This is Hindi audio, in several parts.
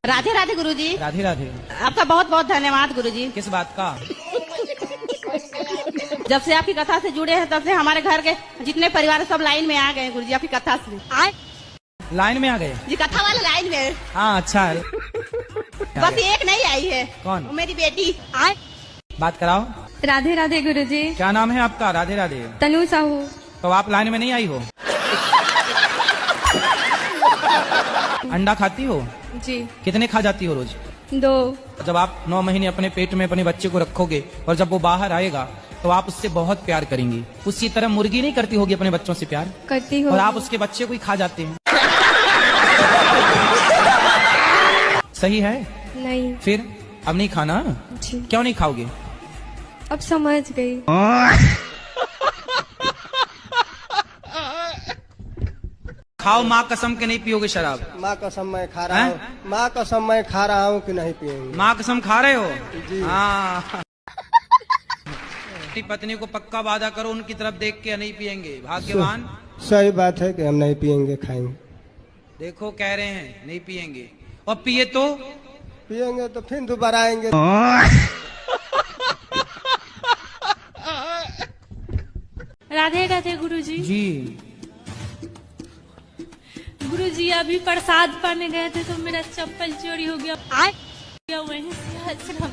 राधे राधे गुरुजी। राधे राधे। आपका बहुत बहुत धन्यवाद गुरुजी। किस बात का? जब से आपकी कथा से जुड़े हैं तब से हमारे घर के जितने परिवार सब लाइन में आ गए हैं गुरुजी आपकी कथा से। आए लाइन में आ गए जी, कथा वाले लाइन में। हाँ अच्छा है। बस एक नहीं आई है। कौन? मेरी बेटी। आए बात कराओ। राधे राधे गुरुजी। क्या नाम है आपका? राधे राधे। तनु साहू। तो आप लाइन में नहीं आई हो? अंडा खाती हो? जी। कितने खा जाती हो रोज? 2। जब आप 9 महीने अपने पेट में अपने बच्चे को रखोगे और जब वो बाहर आएगा तो आप उससे बहुत प्यार करेंगी। उसी तरह मुर्गी नहीं करती होगी अपने बच्चों से प्यार? करती हो। और आप उसके बच्चे को ही खा जाते हैं। सही है? नहीं। फिर अब नहीं खाना? जी। क्यों नहीं खाओगे? अब समझ गई। खाओ माँ कसम के नहीं पियोगे शराब? माँ कसम मैं खा रहा हूँ। माँ कसम मैं खा रहा हूँ कि नहीं पिएंगे। माँ कसम खा रहे हो? जी। हाँ। अपनी पत्नी को पक्का वादा करो उनकी तरफ देख के नहीं पिएंगे। भाग्यवान। सही बात है कि हम नहीं पिएंगे, खाएंगे। देखो कह रहे हैं नहीं पिएंगे और पिए तो पिएंगे तो फिर दोबारा आएंगे। राधे राधे गुरुजी। जी। गुरुजी अभी प्रसाद पाने गए थे तो मेरा चप्पल चोरी हो गया। आए वहीं से आश्रम।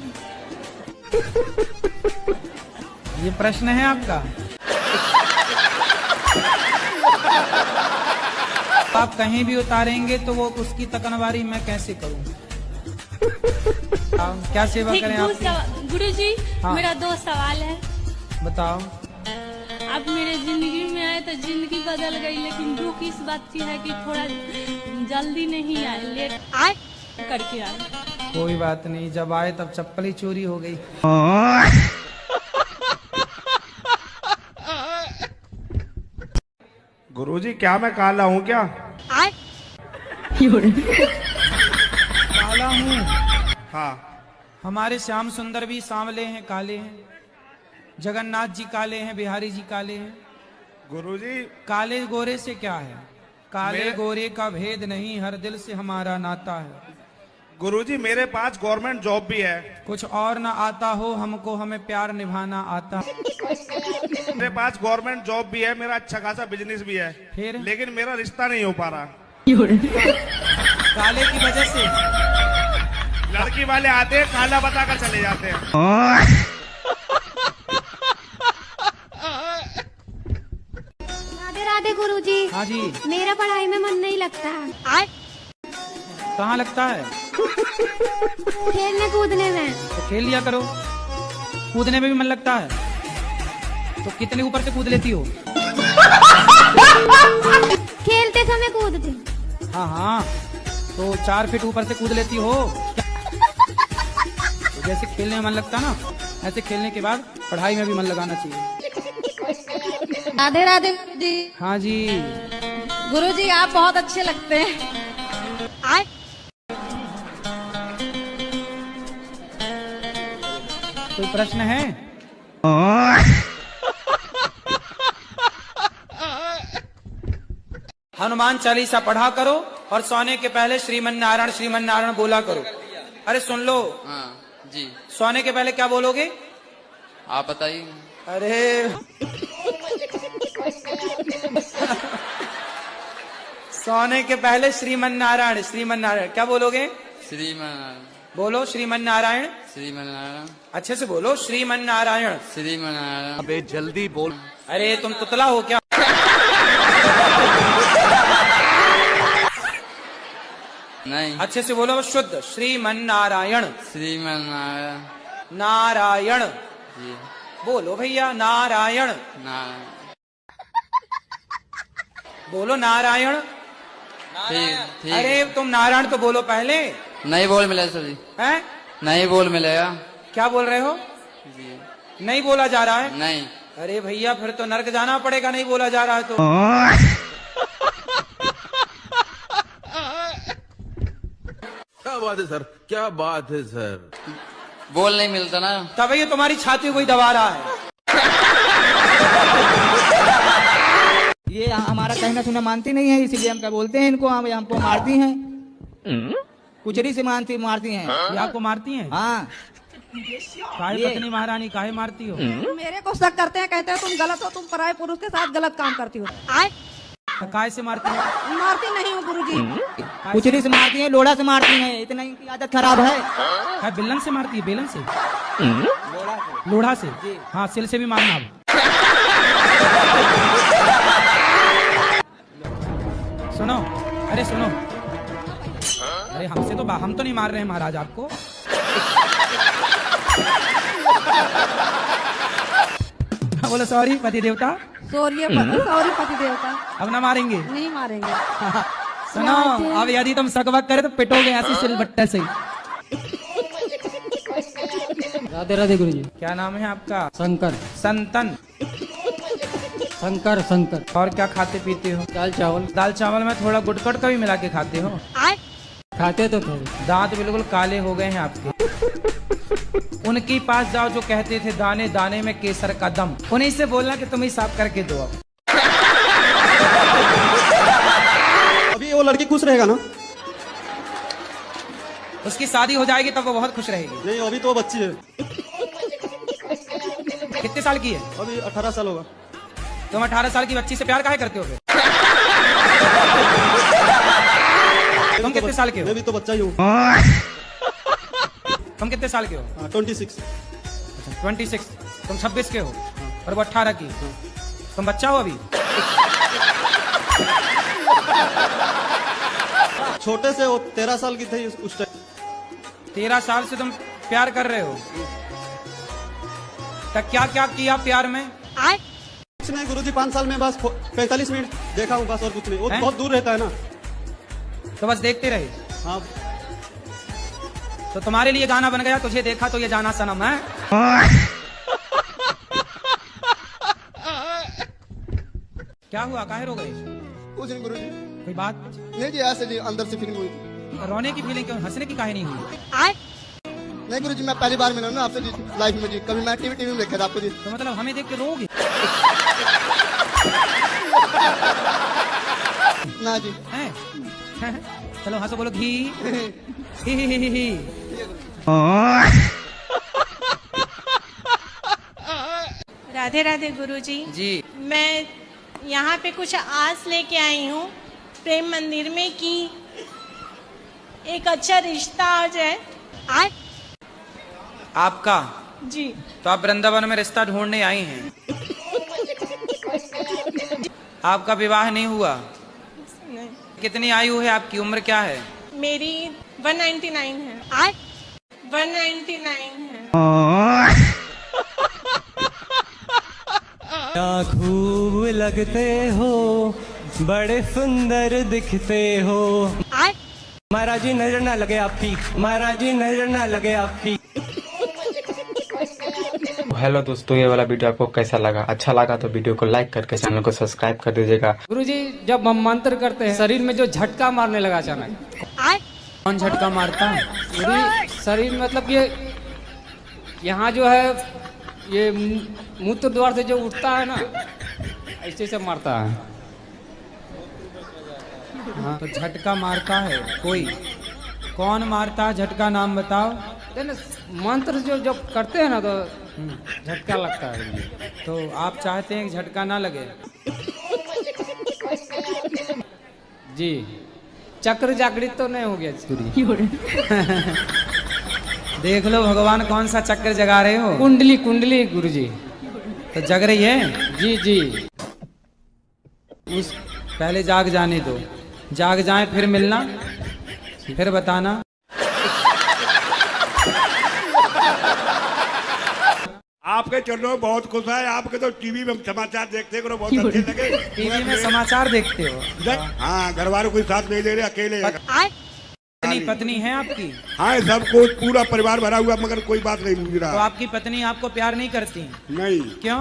ये प्रश्न है आपका? आप कहीं भी उतारेंगे तो वो उसकी तकनवारी मैं कैसे करूं? क्या सेवा करें आपकी? गुरुजी हाँ। मेरा 2 सवाल है। बताओ। आप मेरे जिंदगी में आए तो जिंदगी बदल गई, लेकिन दुख इस बात की है कि थोड़ा जल्दी नहीं आए, लेट आए करके आए। कोई बात नहीं, जब आए तब चप्पल ही चोरी हो गई। गुरुजी क्या मैं काला हूँ क्या? आए काला हूँ? हाँ। हमारे श्याम सुंदर भी सांवले हैं, काले हैं। जगन्नाथ जी काले हैं, बिहारी जी काले हैं। गुरुजी काले गोरे से क्या है? काले मेरे- गोरे का भेद नहीं, हर दिल से हमारा नाता है। गुरुजी मेरे पास गवर्नमेंट जॉब भी है। कुछ और ना आता हो हमको, हमें प्यार निभाना आता। मेरे पास गवर्नमेंट जॉब भी है, मेरा अच्छा खासा बिजनेस भी है। फिर? लेकिन मेरा रिश्ता नहीं हो पा रहा। काले की वजह से? लड़की वाले आते हैं, काला बताकर चले जाते हैं। राधे राधे गुरुजी। हाँ जी। मेरा पढ़ाई में मन नहीं लगता है। आए कहाँ लगता है? खेलने कूदने में। तो खेल लिया करो। कूदने में भी मन लगता है? तो कितने ऊपर से कूद लेती हो? खेलते समय कूदती। हाँ हाँ, तो 4 फीट ऊपर से कूद लेती हो। तो जैसे खेलने में मन लगता ना, ऐसे खेलने के बाद पढ़ाई में भी मन लगाना चाहिए। राधे राधे जी। हाँ जी। गुरुजी आप बहुत अच्छे लगते हैं। आए कोई प्रश्न है? हनुमान चालीसा पढ़ा करो और सोने के पहले श्रीमन नारायण बोला करो। अरे सुन लो। हाँ जी। सोने के पहले क्या बोलोगे? आप बताइए। अरे सोने के पहले श्रीमन नारायण क्या बोलोगे? श्रीमन। बोलो श्रीमन नारायण। श्रीमन। अच्छे से बोलो श्रीमन नारायण। श्रीमन। अबे जल्दी बोल। अरे तुम तुतला हो क्या? नहीं। अच्छे से बोलो शुद्ध श्रीमन नारायण। श्रीमन। नारायण जी। बोलो भैया, नारायण बोलो, नारायण। ठीक। अरे तुम नारायण तो बोलो पहले। नहीं बोल मिलेगा सर जी। हैं? नहीं बोल मिलेगा। क्या बोल रहे हो? जी। नहीं बोला जा रहा है? नहीं। अरे भैया फिर तो नर्क जाना पड़ेगा, नहीं बोला जा रहा है तो। क्या बात है सर, क्या बात है सर। बोल नहीं मिलता ना। तब ये तुम्हारी छाती कोई दबा रहा है। ये हमारा कहना सुना मानती नहीं है, इसीलिए हम क्या बोलते हैं इनको, हम हमको मारती हैं। कुचरी से मारती हैं। ये आपको मारती हैं? हाँ। काहे पत्नी महारानी काहे मारती हो? मेरे को शक करते हैं, कहते हैं तुम गलत हो, तुम पराये पुरुष के साथ गलत काम करती हो। तो काहे से मारती हो? मारती नहीं हूँ गुरुजी। कुचरी से मारती हैं, लोढ़ा से मारती हैं, इतना इनकी आदत खराब है। काहे बिल्लन से मारती है? बेलन से? लोढ़ा से? हाँ, सिल से भी मारना। अब सुनो, अरे सुनो, अरे हमसे तो हम तो नहीं मार रहे हैं महाराज आपको। बोलो सॉरी पति देवता। सॉरी पति देवता। अब ना मारेंगे? नहीं मारेंगे। सुनो, अब यदि तुम सकबक करे तो पिटोगे ऐसी सिलबट्टे से। राधे राधे गुरुजी। क्या नाम है आपका? शंकर। संतन। शंकर। और क्या खाते पीते हो? दाल चावल। दाल चावल में थोड़ा गुटकट का भी मिला के खाते हो? खाते तो थे। दांत बिल्कुल काले हो गए हैं आपके। उनके पास जाओ जो कहते थे दाने दाने में केसर का दम, उन्हीं से बोलना कि तुम ही साफ करके दो। अब अभी वो लड़की खुश रहेगा ना? उसकी शादी हो जाएगी तब वो बहुत खुश रहेगी। नहीं, अभी तो बच्ची है। कितने साल की है? अभी 18 साल होगा। तुम 18 साल की बच्ची से प्यार काहे करते हो फिर? तुम कितने साल के हो? मैं भी तो बच्चा ही हूँ। तुम कितने साल के हो? 26। 26। तुम 26 के हो और वो 18 की। तुम बच्चा हो अभी? छोटे से वो 13 साल की थी उस टाइम। 13 साल से तुम प्यार कर रहे हो? तो क्या क्या किया प्यार में? कुछ नहीं गुरुजी, 5 साल में बस 45 मिनट देखा हूँ बस, और कुछ नहीं। वो बहुत दूर रहता है ना, तो बस देखते रहे। हाँ। तो तुम्हारे लिए गाना बन गया, तुझे देखा तो ये जाना सनम है। क्या हुआ, काहे रो गए? कुछ नहीं गुरुजी। कोई बात? नहीं जी, ऐसे जी अंदर से फीलिंग हुई। रोने की फीलिंग क्यों, हंसने की काहे नहीं हुई? नहीं गुरुजी, मैं पहली बार मिला ना आपसे जी लाइफ में जी। कभी मैं टीवी में देखा था आपको जी। तो मतलब हमें देख के रोगे? ना जी। हैं? चलो हंसो, बोलो घी। ही। राधे राधे गुरुजी। जी। मैं यहाँ पे कुछ आस लेके आई हूँ प्रेम मंदिर में कि एक अच्छा रिश्ता आ जाए। आपका? जी। तो आप वृंदावन में रिश्ता ढूंढने आई हैं? आपका विवाह नहीं हुआ? नहीं। कितनी आयु है आपकी, उम्र क्या है? मेरी 199 है। 199 है। खूब लगते हो, बड़े सुंदर दिखते हो। महाराज जी नजर ना लगे आपकी, महाराज जी नजर ना लगे आपकी। हेलो दोस्तों, ये वाला वीडियो आपको कैसा लगा? अच्छा लगा तो वीडियो को लाइक करके चैनल को सब्सक्राइब कर दीजिएगा। गुरुजी, जब हम मंत्र करते हैं शरीर में जो झटका मारने लगा अचानक। कौन झटका मारता है? शरीर मतलब ये यहाँ जो है ये मूत्र द्वार से जो उठता है ना, ऐसे से मारता है। हाँ, तो झटका मारता है कोई? कौन मारता है झटका, नाम बताओ। मंत्र जो करते हैं ना तो झटका लगता है। तो आप चाहते हैं कि झटका ना लगे? जी। चक्र जागृत तो नहीं हो गया? देख लो भगवान कौन सा चक्र जगा रहे हो। कुंडली गुरुजी। तो जग रही है? जी। उस पहले जाग जाने दो, जाग जाए फिर मिलना, फिर बताना। आपके चरणों में बहुत खुश है। आपके तो टीवी में समाचार देखते करो, बहुत अच्छे लगे। टीवी में समाचार देखते हो? हाँ, घर वालों कोई साथ नहीं ले रहे, अकेले। पत्नी है आपकी? हाँ, सब कुछ पूरा परिवार भरा हुआ, मगर कोई बात नहीं पूछ रहा। तो आपकी पत्नी आपको प्यार नहीं करती? नहीं। क्यों?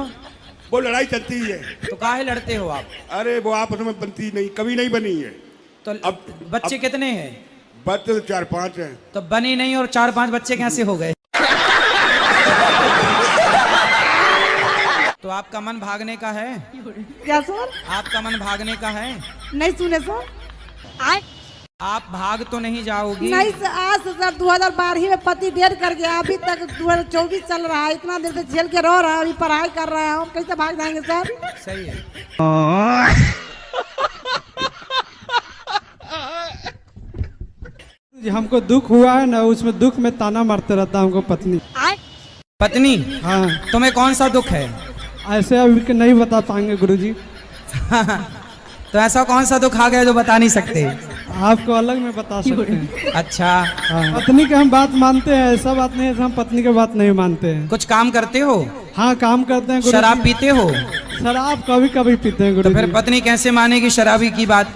वो लड़ाई चलती है। तो काहे लड़ते हो आप? अरे वो आपस में बनती नहीं, कभी नहीं बनी है। तो अब बच्चे कितने हैं? बच्चे तो 4-5 हैं। तो बनी नहीं और 4-5 बच्चे कैसे हो गए? तो आपका मन भागने का है? क्या सर? आपका मन भागने का है? नहीं सुने सर। आप भाग तो नहीं जाओगी? नहीं सर, आज से सर 2012 में पति डेढ़ कर गया, अभी तक 2024 चल रहा है, इतना देर से झेल के रह रहा है, अभी पढ़ाई कर रहे हैं, हम कैसे भाग जाएंगे सर? सही है। हमको दुख हुआ है ना, उसमें दुख में ताना मारते रहता हमको पत्नी। पत्नी? हाँ। तुम्हें कौन सा दुख है? ऐसे अभी के नहीं बता पाएंगे गुरुजी। तो ऐसा कौन सा दुख आ गया जो बता नहीं सकते? आपको अलग में बता सकते हैं। अच्छा। हाँ। पत्नी की हम बात मानते हैं, ऐसा बात नहीं है हम पत्नी की बात नहीं मानते हैं। कुछ काम करते हो? हाँ काम करते हैं। शराब पीते हो? शराब कभी कभी पीते हैं गुरुजी। तो फिर पत्नी कैसे मानेगी शराबी की बात?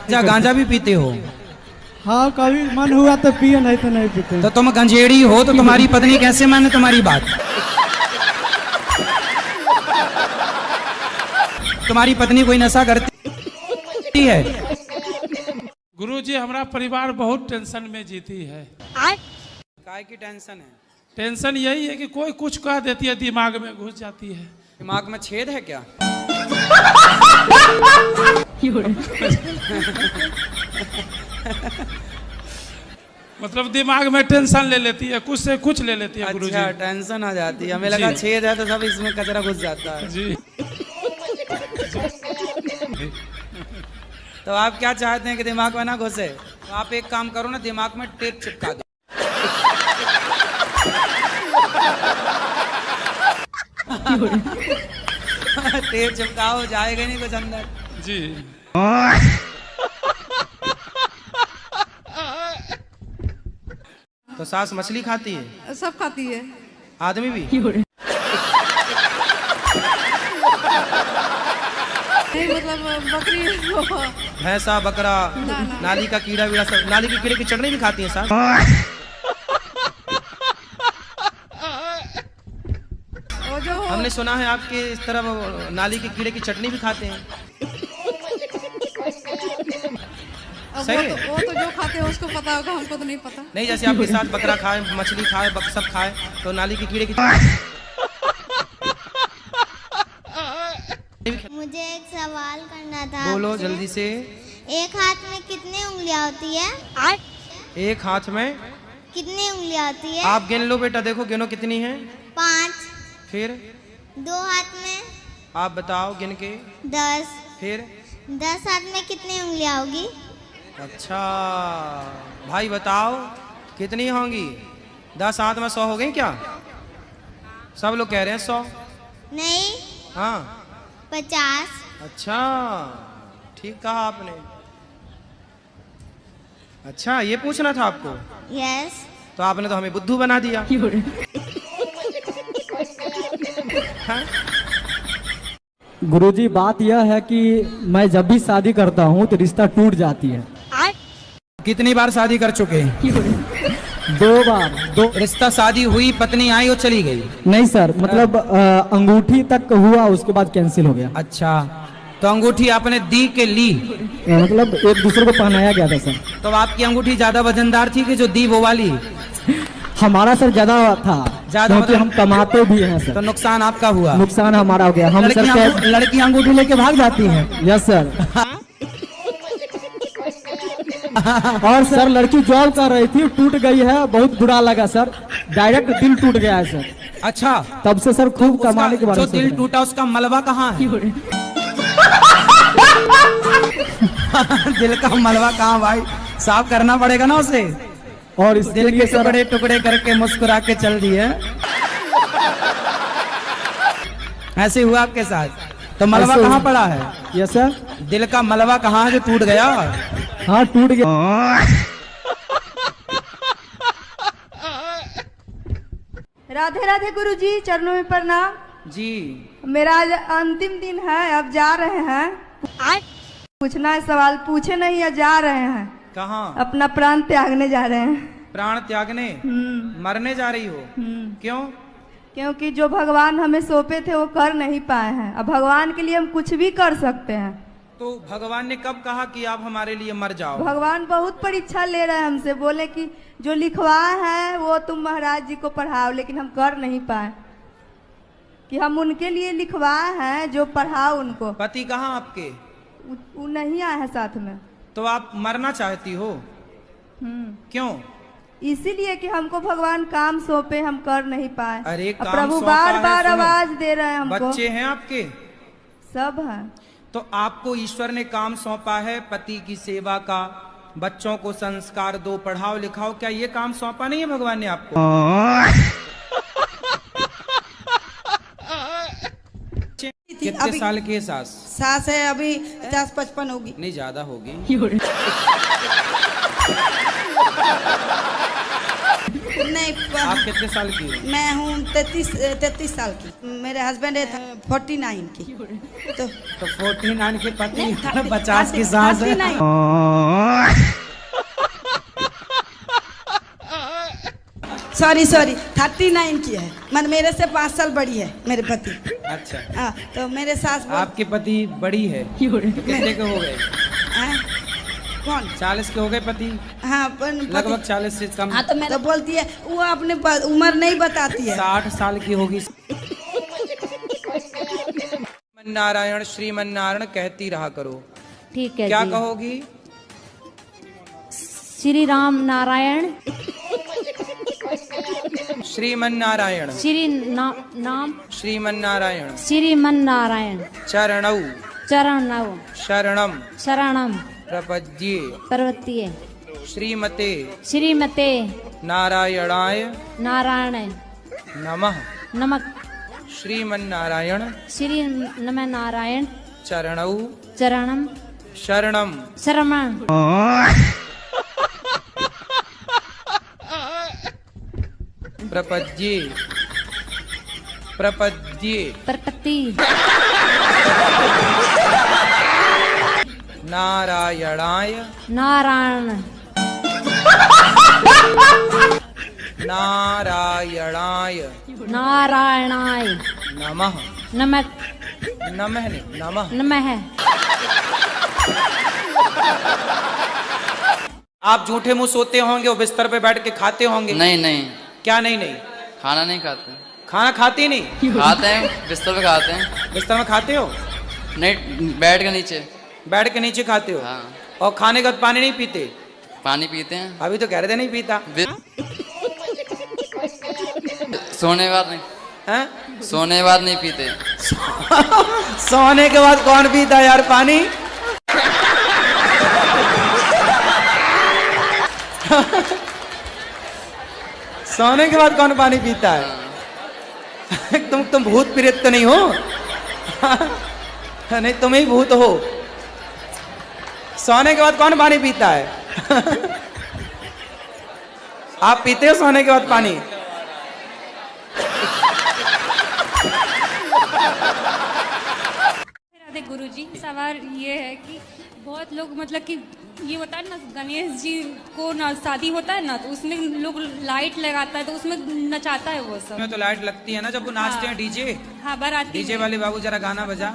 क्या गांजा भी पीते हो? हाँ कभी मन हुआ तो पिए, नहीं तो नहीं पीते। तो तुम गंजेड़ी हो तो तुम्हारी पत्नी कैसे माने तुम्हारी बात? तुम्हारी पत्नी कोई नशा करती है? गुरुजी हमारा परिवार बहुत टेंशन में जीती है। काय की टेंशन है? टेंशन यही है कि कोई कुछ कह देती है, दिमाग में घुस जाती है। दिमाग में छेद है क्या? मतलब दिमाग में टेंशन ले लेती है, कुछ से कुछ ले लेती है गुरुजी। अच्छा, टेंशन आ जाती है। हमें लगा छेद है तो सब इसमें कचरा घुस जाता है। जी। तो आप क्या चाहते हैं कि दिमाग में ना घुसे? तो आप एक काम करो ना, दिमाग में टेप चिपका दो। टेप चिपकाओ, जाएगा नहीं कुछ अंदर। जी। तो सास मछली खाती है? सब खाती है। आदमी भी? नहीं मतलब बकरी भैंसा, बकरा, नाली का कीड़ा वीड़ा सब? नाली के कीड़े की चटनी भी खाती है सास? हमने सुना है आपके इस तरफ नाली के कीड़े की चटनी भी खाते हैं। सही है? वो तो जो खाते हैं उसको पता होगा, हमको तो नहीं पता। नहीं, जैसे आपके साथ बकरा खाए, मछली खाए, सब खाए, तो नाली की कीड़े की मुझे एक सवाल करना था। बोलो जल्दी से। एक हाथ में कितनी उंगलियां होती है? एक हाथ में कितनी उंगलियां होती है? आप गिन लो बेटा, देखो गिनो कितनी है। 5। फिर 2 हाथ में? आप बताओ गिन के। 10। फिर 10 हाथ में कितनी उंगलियां होगी? अच्छा भाई बताओ कितनी होंगी? 10 हाथ में 100 हो गई क्या? सब लोग कह रहे हैं 100। नहीं। हाँ 50। अच्छा ठीक कहा आपने। अच्छा ये पूछना था आपको? यस। तो आपने तो हमें बुद्धू बना दिया। हाँ? गुरुजी बात यह है कि मैं जब भी शादी करता हूँ तो रिश्ता टूट जाती है। कितनी बार शादी कर चुके हैं? 2 बार। रिश्ता शादी हुई, पत्नी आई और चली गई? नहीं सर, मतलब अंगूठी तक हुआ, उसके बाद कैंसिल हो गया। अच्छा तो अंगूठी आपने दी के ली? मतलब एक दूसरे को पहनाया गया था सर। तो आपकी अंगूठी ज्यादा वजनदार थी कि जो दी वो वाली? हमारा सर ज्यादा था, क्योंकि हम कमाते भी हैं सर। तो नुकसान आपका हुआ? नुकसान हमारा हो गया। हम सर लड़की अंगूठी लेके भाग जाती हैं? Yes sir. और सर लड़की जॉब कर रही थी, टूट गई है, बहुत बुरा लगा सर, डायरेक्ट दिल टूट गया है सर। अच्छा तब से सर खूब कमाने के बारे में। जो दिल टूटा उसका मलबा कहाँ है? दिल का मलबा कहाँ भाई? साफ करना पड़ेगा ना उसे। और इस दिल के टुकड़े टुकड़े करके मुस्कुरा के चल दिए। ऐसे हुआ आपके साथ? तो मलबा कहाँ पड़ा है? Yes sir. दिल का मलबा कहाँ है जो टूट गया? हाँ टूट गया। राधे राधे गुरुजी, चरणों में प्रणाम जी। मेरा आज अंतिम दिन है, अब जा रहे हैं। पूछना है सवाल, पूछे नहीं या जा रहे हैं? कहाँ? अपना प्राण त्यागने जा रहे हैं। प्राण त्यागने? मरने जा रही हो? क्यों? क्योंकि जो भगवान हमें सौंपे थे वो कर नहीं पाए हैं। अब भगवान के लिए हम कुछ भी कर सकते हैं। तो भगवान ने कब कहा कि आप हमारे लिए मर जाओ? भगवान बहुत परीक्षा ले रहे हैं हमसे, बोले कि जो लिखवा है वो तुम महाराज जी को पढ़ाओ, लेकिन हम कर नहीं पाए। कि हम उनके लिए लिखवाए हैं जो पढ़ाओ उनको। पति कहाँ आपके? वो नहीं आए हैं साथ में। तो आप मरना चाहती हो? क्यों? इसीलिए कि हमको भगवान काम सौंपे, हम कर नहीं पाए। अरे काम प्रभु सौंपा बार है, बार सुनो। आवाज दे रहे हैं हमको। बच्चे हैं आपके? सब हैं। तो आपको ईश्वर ने काम सौंपा है पति की सेवा का, बच्चों को संस्कार दो, पढ़ाओ लिखाओ, क्या ये काम सौंपा नहीं है भगवान ने आपको? कितने साल की है सास? सास है अभी 50-55 होगी। नहीं ज्यादा होगी। नहीं आप कितने साल की हो? मैं हूँ 33 साल की। मेरे हस्बैंड है 49 की। तो 49 के पति 50 की सास है। सॉरी 39 की है, मतलब मेरे से 5 साल बड़ी है मेरे पति। अच्छा। हाँ, तो मेरे सास आपके पति बड़ी है तो कितने के हो गए? कौन? 40 के हो गए पति? हाँ लगभग 40 से कम। हाँ, तो मैं तो बोलती है वो अपने उम्र नहीं बताती है। 60 साल की होगी। नारायण श्रीमन नारायण कहती रहा करो। ठीक है। क्या जी। कहोगी? श्री राम नारायण श्रीमन नारायण। नाम श्रीमन नारायण। श्रीमन नारायण चरणौ शरणम प्रपद्ये पर्वतीय श्रीमते नारायण नमः श्रीमन नारायण श्री नमः नारायण चरणौ शरणम प्रपद्ये नारायणाय नमः आप झूठे मुंह सोते होंगे और बिस्तर पे बैठ के खाते होंगे? नहीं। क्या नहीं? खाना नहीं खाते। खाना खाते नहीं? खाते हैं, बिस्तर पे खाते हैं। बिस्तर में खाते हो? नहीं, बैठ के नीचे खाते हो। हाँ। और खाने के बाद पानी नहीं पीते? पानी पीते हैं। अभी तो कह रहे थे नहीं पीता। सोने के बाद नहीं। सोने के बाद नहीं पीते। सोने के बाद कौन पीता यार पानी? सोने के बाद कौन पानी पीता है? तुम भूत प्रेत तो नहीं हो? नहीं, तुम ही भूत हो। सोने के बाद कौन पानी पीता है? आप पीते हो सोने के बाद पानी? गुरुजी, सवाल ये है कि बहुत लोग मतलब कि ये होता है ना, गणेश जी को ना शादी होता है ना, तो उसमें लोग लाइट लगाता है, तो उसमें नचाता है वो सब। उसमें तो लाइट लगती है ना जब वो नाचते हैं। डीजे। हाँ, बाराती डीजे वाले बाबू जरा गाना बजा।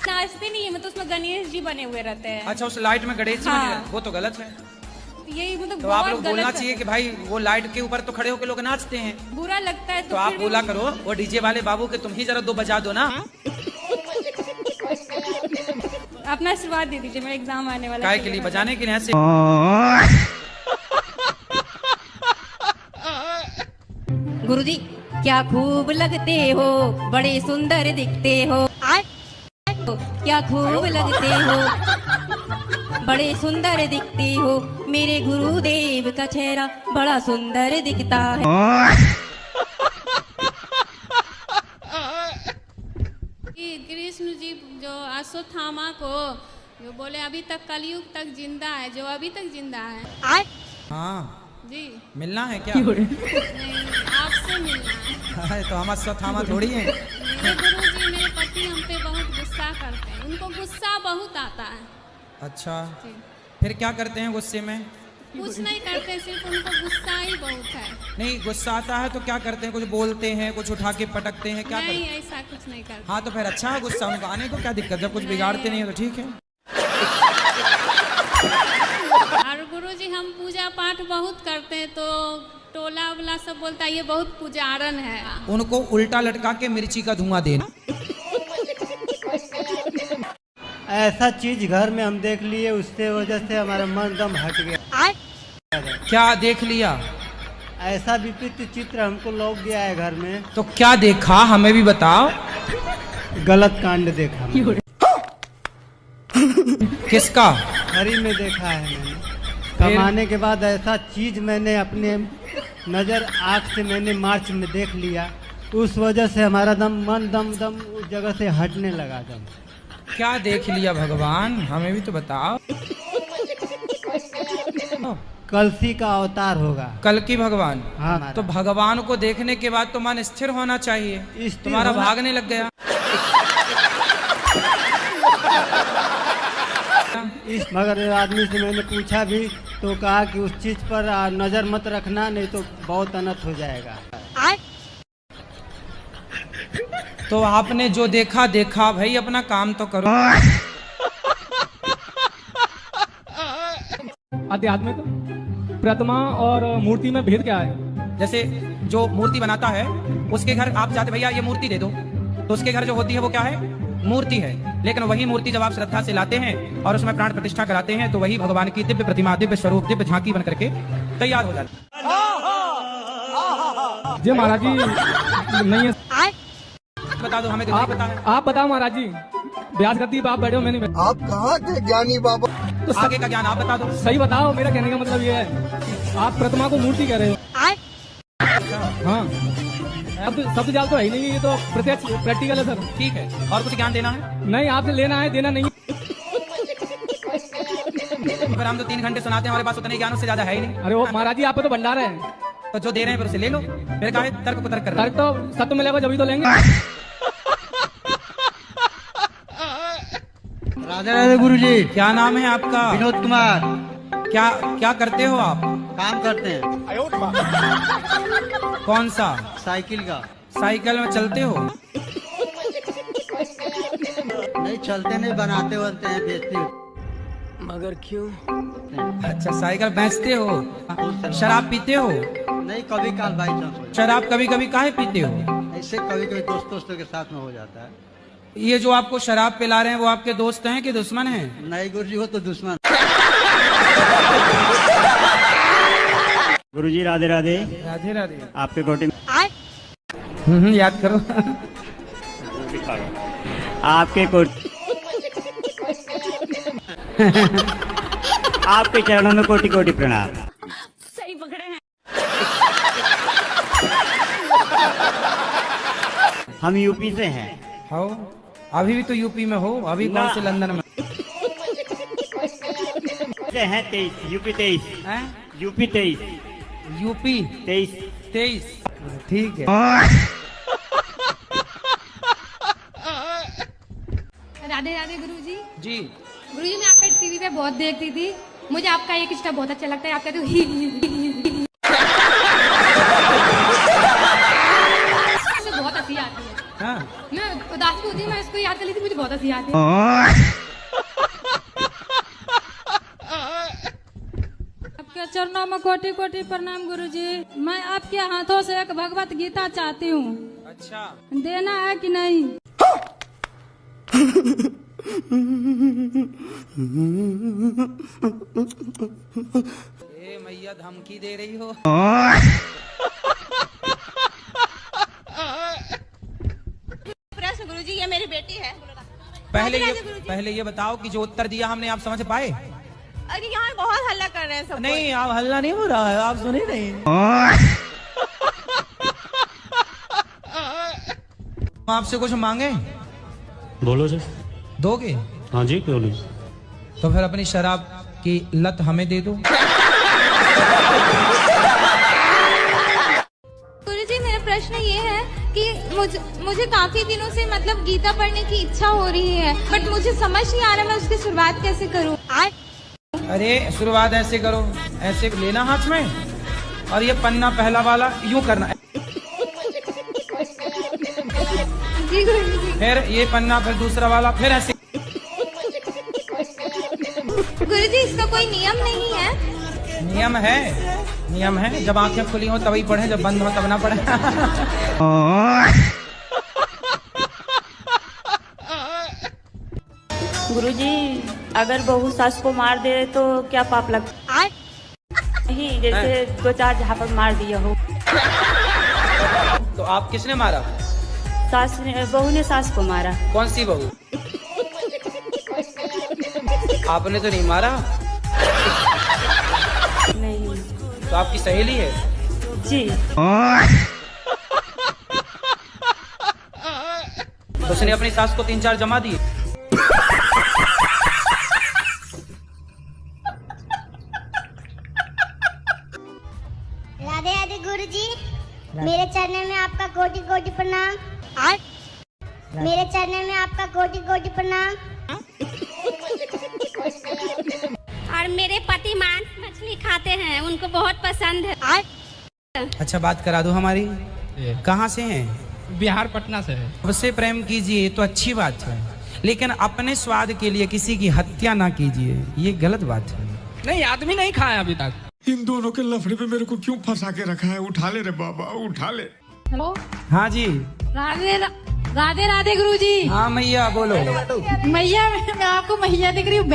नाचते नहीं है, मतलब उसमें गणेश जी बने हुए रहते हैं। अच्छा, उस लाइट में गणेश जी बने रहते हैं, वो तो गलत है। यही मतलब तो आप लोग बोलना चाहिए कि भाई वो लाइट के ऊपर तो खड़े होकर लोग नाचते हैं। बुरा लगता है तो आप बोला करो वो डीजे वाले बाबू के तुम ही जरा 2 बजा दो ना। अपना आशीर्वाद दे दीजिए, मेरा एग्जाम आने वाला है। काय के लिए? बजाने के लिए ऐसे। गुरुजी, क्या खूब लगते हो, बड़े सुंदर दिखते हो। क्या खूब लगते हो, बड़े सुंदर दिखते हो। मेरे गुरुदेव का चेहरा बड़ा सुंदर दिखता है। कृष्ण जी जो अश्वत्थामा को जो बोले अभी तक कलयुग तक जिंदा है, जो अभी तक जिंदा है। हाँ जी, मिलना है क्या? नहीं, आपसे मिलना है। तो हम अश्वत्थामा थोड़ी हैं। मेरे गुरुजी, मेरे पति हम पे बहुत गुस्सा करते हैं, उनको गुस्सा बहुत आता है। अच्छा, फिर क्या करते हैं गुस्से में? कुछ नहीं करते, सिर्फ उनको गुस्सा ही बहुत है। नहीं, गुस्सा आता है तो क्या करते हैं? कुछ बोलते हैं, कुछ उठा के पटकते हैं, क्या नहीं, करते? ऐसा कुछ नहीं करते। हाँ, तो फिर अच्छा है गुस्सा उनको आने को, क्या दिक्कत? जब कुछ बिगाड़ते नहीं है तो ठीक है। और गुरुजी, हम पूजा पाठ बहुत करते हैं, तो टोला वाला सब बोलता है ये बहुत पुजारन है। उनको उल्टा लटका के मिर्ची का धुआं देना। ऐसा चीज घर में हम देख लिए, उससे वजह से हमारा मन दम हट गया। क्या देख लिया? ऐसा विपरीत चित्र हमको लौक गया है घर में। तो क्या देखा, हमें भी बताओ। गलत कांड देखा। किसका? हरी में देखा है मैंने। कमाने के बाद ऐसा चीज मैंने अपने नजर आँख से मैंने मार्च में देख लिया, उस वजह से हमारा मन दम उस जगह से हटने लगा दम। क्या देख लिया भगवान, हमें भी तो बताओ। कलसी का अवतार होगा। कल की भगवान? हाँ। तो भगवान को देखने के बाद तो मन स्थिर होना चाहिए। तुम्हारा भागने लग गया। इस मगर आदमी से मैंने पूछा भी तो कहा कि उस चीज पर नजर मत रखना, नहीं तो बहुत अनर्थ हो जाएगा। तो आपने जो देखा देखा भाई, अपना काम तो करो। अध्यात्म में प्रतिमा और मूर्ति में भेद क्या है? जैसे जो मूर्ति बनाता है उसके घर आप जाते, भैया ये मूर्ति दे दो, तो उसके घर जो होती है वो क्या है? मूर्ति है। लेकिन वही मूर्ति जब आप श्रद्धा से लाते हैं और उसमें प्राण प्रतिष्ठा कराते हैं तो वही भगवान की दिव्य प्रतिमा, दिव्य स्वरूप, दिव्य झांकी बन करके तैयार हो जाती है। जी महाराज जी नहीं है। बता दो, हमें तो नहीं पता है। आप बताओ महाराज जी। ब्याज करती आप बैठे हो, मैंने आप कहाँ के ज्ञानी बाबा? तो आगे का ज्ञान आप बता दो। सही बताओ, मेरा कहने का मतलब ये है आप प्रतिमा को मूर्ति कह रहे हो। हाँ, अब सब जाल तो है ही नहीं, ये तो प्रत्यक्ष प्रैक्टिकल है सर। ठीक है, और कुछ ज्ञान देना है? नहीं, आपसे लेना है, देना नहीं। पर हम तो 3 घंटे सुनाते हैं, हमारे पास उतने ज्ञान उससे ज्यादा है ही नहीं। अरे वो महाराज जी, आप पे तो भंडार है, तो जो दे रहे हैं फिर उसे ले लो। मेरे कहा है तर्क को तर्क कर। तर्क तो सत्य मिलेगा जब तो लेंगे। राधे राधे गुरुजी। क्या नाम है आपका? विनोद कुमार। क्या क्या करते हो आप? काम करते हैं। कौन सा? साइकिल का। साइकिल में चलते हो? नहीं चलते नहीं, बनाते बनते हैं, बेचते हो। मगर क्यों? अच्छा, साइकिल बेचते हो। शराब पीते हो? नहीं, कभी काल बाई चांस। शराब कभी कभी काहे पीते हो? ऐसे कभी कभी दोस्तों के साथ में हो जाता है। ये जो आपको शराब पिला रहे हैं वो आपके दोस्त हैं कि दुश्मन हैं? नहीं गुरुजी, वो तो दुश्मन। गुरुजी राधे राधे। राधे राधे। आपके कोटि याद करो। आपके आपके चरणों में कोटि कोटि प्रणाम। सही पकड़े हैं। हम यूपी से हैं। हो? अभी भी तो यूपी में हो? अभी कौन से लंदन में? हैं 23, यूपी 23। यूपी 23। यूपी 23। ठीक है। राधे राधे गुरुजी। जी गुरुजी, मैं आपका टीवी पे बहुत देखती थी, मुझे आपका एक स्टेप बहुत अच्छा लगता है। आपका तो ही बहुत हंसी आती है। हाँ। मैं उदास होती, मैं इसको याद कर ली थी, मुझे बहुत हंसी आती है। आपके चरणों में कोटि कोटि प्रणाम गुरुजी। मैं आपके हाथों से एक भगवत गीता चाहती हूँ। अच्छा, देना है कि नहीं? ए मैया, धमकी दे रही हो? प्रश्न गुरुजी, ये मेरी बेटी है। पहले ये बताओ कि जो उत्तर दिया हमने, आप समझ पाए? अरे यहाँ बहुत हल्ला कर रहे हैं सब। नहीं, आप हल्ला नहीं हो रहा है, आप सुने नहीं। आपसे कुछ मांगे? बोलो सर। दोगे? हाँ जी, बोलो। तो फिर अपनी शराब की लत हमें दे दो। गुरुजी, मेरा प्रश्न ये है कि मुझे काफी दिनों से मतलब गीता पढ़ने की इच्छा हो रही है, बट मुझे समझ नहीं आ रहा मैं उसकी शुरुआत कैसे करूं। अरे शुरुआत ऐसे करो, ऐसे लेना हाथ में और ये पन्ना पहला वाला यूं करना है। फिर ये पन्ना, फिर दूसरा वाला, फिर ऐसे। गुरुजी, इसका कोई नियम नहीं है? नियम है, नियम है, जब आंखें खुली हो तभी पढ़े, जब बंद हो तब ना पढ़े। गुरुजी, अगर बहू सास को मार दे तो क्या पाप लगता है? नहीं, जैसे 2-4 झापड़ मार दिया हो। तो आप किसने मारा? सास ने, बहू ने सास को मारा। कौन सी बहू? आपने तो नहीं मारा? नहीं। तो आपकी सहेली है? जी। तो उसने अपनी सास को 3-4 जमा दिए। राधे राधे गुरुजी, मेरे चरणों में आपका कोटि कोटि प्रणाम। मेरे चरणों में आपका कोटि कोटि प्रणाम। और मेरे पति मांस मछली खाते हैं, उनको बहुत पसंद है। अच्छा, बात करा दो हमारी। कहाँ से हैं? बिहार, पटना से है। उससे प्रेम कीजिए तो अच्छी बात है, लेकिन अपने स्वाद के लिए किसी की हत्या ना कीजिए, ये गलत बात है। नहीं, आदमी नहीं खाया अभी तक। इन दोनों के लफड़े पे मेरे को क्यों फंसा के रखा है? उठा ले रे बाबा, उठा ले। हेलो। हाँ जी। राधे राधे राधे गुरुजी। हाँ मैया बोलो। मैया, मैं आपको मैया दिख रही हूँ।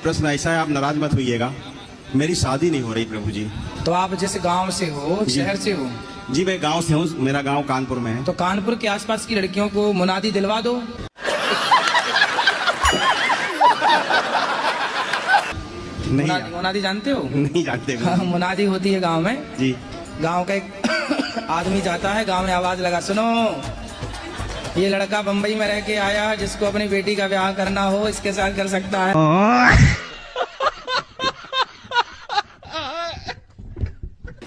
प्रश्न ऐसा है, आप नाराज मत होइएगा, मेरी शादी नहीं हो रही प्रभु जी। तो आप जिस गांव से हो, शहर से हो? जी मैं गांव से हूँ, मेरा गांव कानपुर में है। तो कानपुर के आसपास की लड़कियों को मुनादी दिलवा दो। नहीं। मुनादी जानते हो? नहीं जानते। हाँ, मुनादी होती है गांव में जी। गांव का एक आदमी जाता है, गांव में आवाज लगा, सुनो ये लड़का बंबई में रह के आया है, जिसको अपनी बेटी का ब्याह करना हो इसके साथ कर सकता है।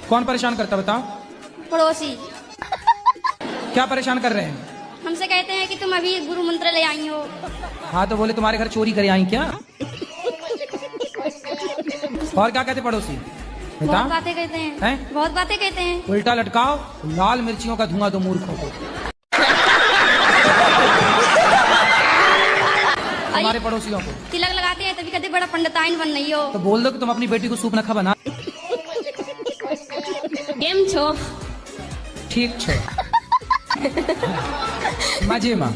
कौन परेशान करता बताओ? पड़ोसी। क्या परेशान कर रहे हैं? हमसे कहते हैं कि तुम अभी गुरु मंत्र ले आई हो। हाँ, तो बोले तुम्हारे घर चोरी करे आई क्या? और क्या कहते पड़ोसी? बहुत बातें कहते हैं, बहुत बातें कहते हैं। उल्टा लटकाओ, लाल मिर्चियों का धुआं दो मूर्खों को। हमारे पड़ोसियों को तिलक लगाते हैं तभी कहते बड़ा पंडिताइन बन रही हो। तो बोल दो कि तुम अपनी बेटी को सूप नखा बना। केम छो? ठीक छो। मजे माँ।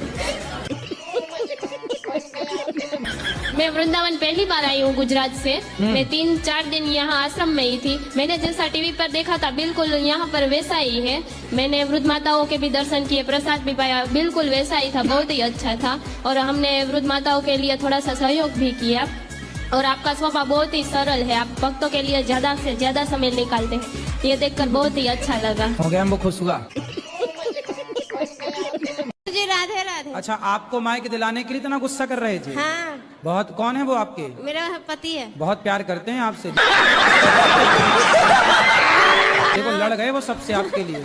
मैं वृंदावन पहली बार आई हूँ गुजरात से। मैं 3-4 दिन यहाँ आश्रम में ही थी। मैंने जैसा टीवी पर देखा था बिल्कुल यहाँ पर वैसा ही है। मैंने वृद्ध माताओं के भी दर्शन किए, प्रसाद भी पाया, बिल्कुल वैसा ही था, बहुत ही अच्छा था। और हमने वृद्ध माताओं के लिए थोड़ा सा सहयोग भी किया। और आपका स्वभाव बहुत ही सरल है, आप भक्तों के लिए ज्यादा से ज्यादा समय निकालते हैं, ये देखकर बहुत ही अच्छा लगा। हो गया, हमको खुश हुआ। जी राधे राधे। अच्छा, आपको माइक दिलाने के लिए इतना गुस्सा कर रहे थे? हाँ। बहुत। कौन है वो आपके? मेरा पति है। बहुत प्यार करते हैं आपसे। देखो लड़ गए वो सबसे आपके लिए।